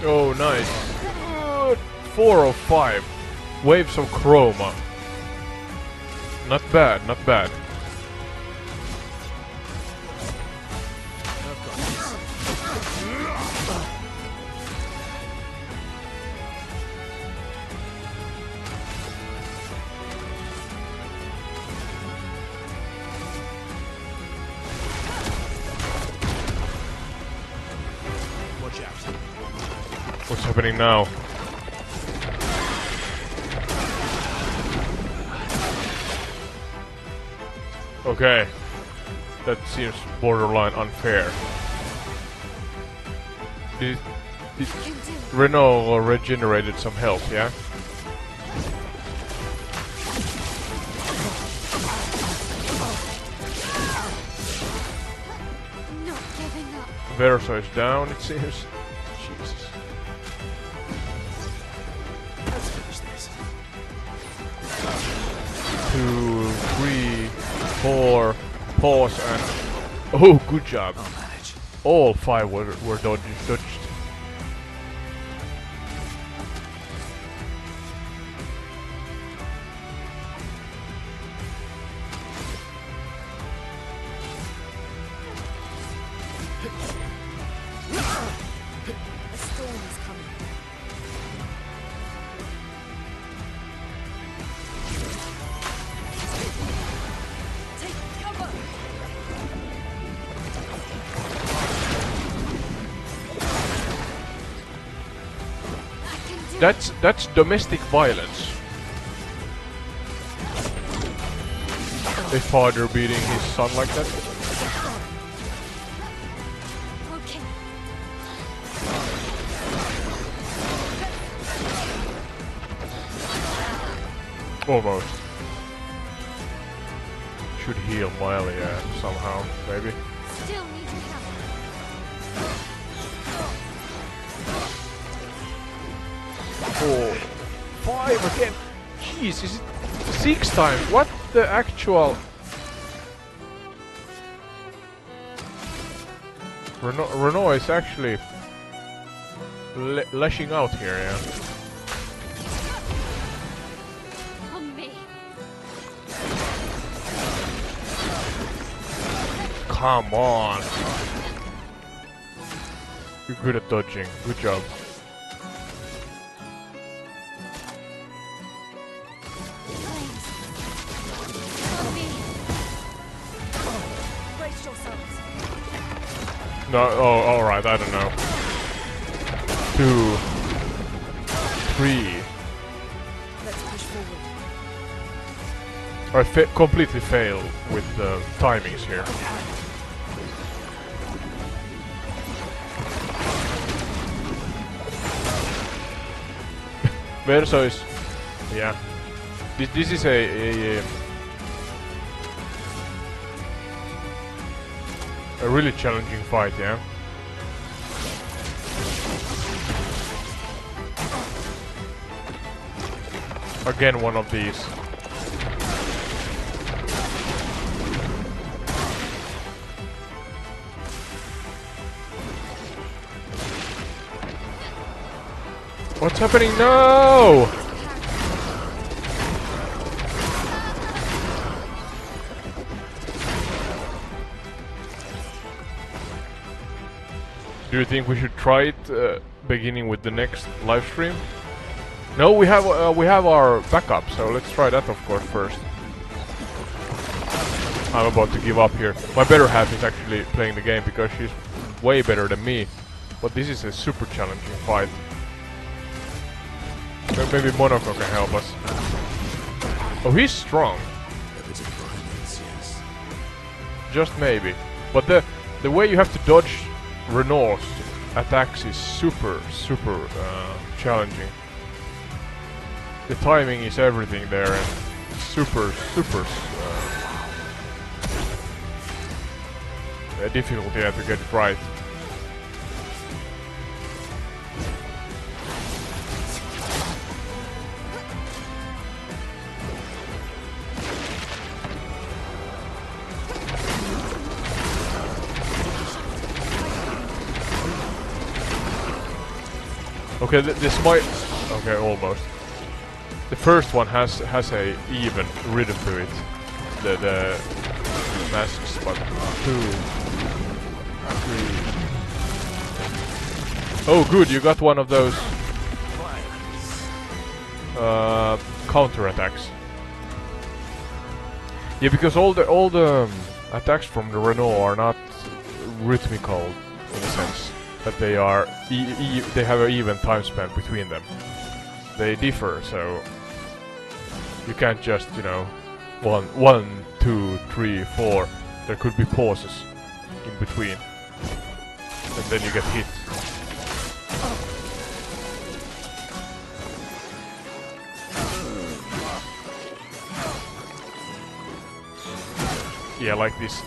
Oh, nice. 4 of 5. Waves of chroma. Not bad, not bad. I've got this. happening now? Okay. That seems borderline unfair. Did Renault regenerated some health, yeah? Not giving up. Verso is down, it seems. Jesus. Let's finish this. 2, 3, 4, pause and... Oh, good job. I'll manage. All 5 were dodged. A storm is coming. Take cover! I can do it. That's domestic violence. A father beating his son like that. Okay. Almost. Should heal Miley somehow, maybe. Still need your help. 4, 5 again. Jeez, is it 6 times? What the actual? Renault is actually lashing out here, yeah. On me. Come on. You're good at dodging. Good job. Flames. On me. Brace yourselves. No, oh, alright, I don't know. 2, 3. Let's push forward. I completely fail with the timings here. Verso is... yeah. This is a really challenging fight, yeah? Again, one of these. What's happening? No! Do you think we should try it beginning with the next live stream? No, we have our backup, so let's try that of course first. I'm about to give up here. My better half is actually playing the game because she's way better than me. But this is a super challenging fight. Maybe Monaco can help us. Oh, he's strong. Evidence of violence, yes. Just maybe. But the way you have to dodge Renault's attacks is super challenging. The timing is everything there and super difficult here to get it right. Okay, this might... okay, almost. The first one has a even rhythm to it. The masks, but 2, 3... Oh good, you got one of those counter attacks. Yeah, because all the attacks from the Renault are not rhythmical in a sense. that they are they have an even time span between them. They differ, so you can't just, you know, 1, 2, 3, 4. There could be pauses in between, and then you get hit. Yeah, like this.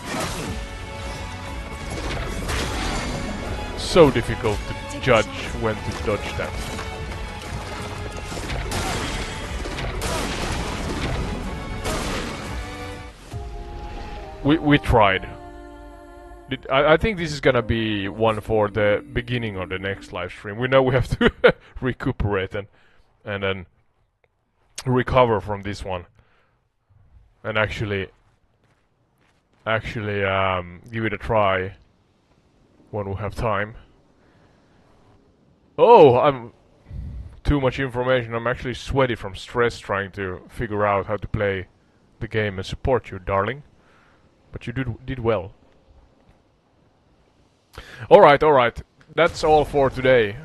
So difficult to judge when to dodge that. We tried. I think this is gonna be one for the beginning of the next live stream. We know we have to recuperate and then recover from this one, and actually give it a try when we have time. Oh, I'm too much information. I'm actually sweaty from stress trying to figure out how to play the game and support you, darling. But you did well. Alright. That's all for today.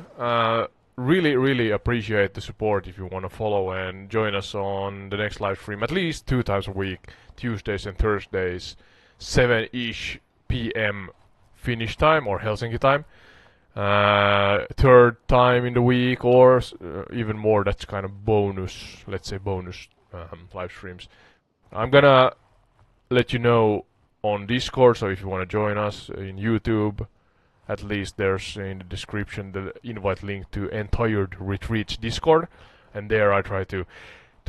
Really appreciate the support if you want to follow and join us on the next live stream at least 2 times a week, Tuesdays and Thursdays, 7-ish PM Finnish time or Helsinki time. Third time in the week or even more, that's kind of bonus, let's say bonus live streams. I'm gonna let you know on Discord, so if you want to join us in YouTube, at least there's in the description the invite link to Entired Retreats Discord, and there I try to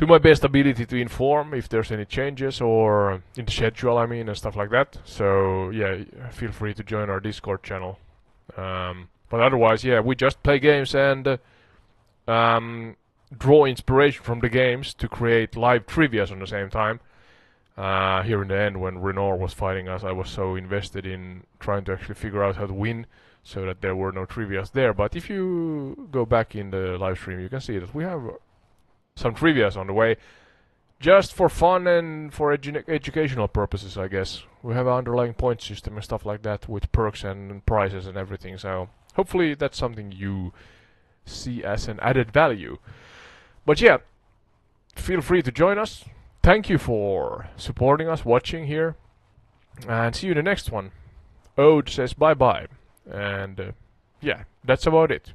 my best ability to inform if there's any changes or in the schedule, I mean, and stuff like that. So yeah, feel free to join our Discord channel. But otherwise, yeah, we just play games and draw inspiration from the games to create live trivias on the same time. Here in the end, when Renor was fighting us, I was so invested in trying to actually figure out how to win, so that there were no trivias there. But if you go back in the live stream, you can see that we have some trivias on the way, just for fun and for educational purposes, I guess. We have an underlying point system and stuff like that with perks and prizes and everything, so hopefully that's something you see as an added value. But yeah, feel free to join us. Thank you for supporting us, watching here, and see you in the next one. Ode says bye-bye, and yeah, that's about it.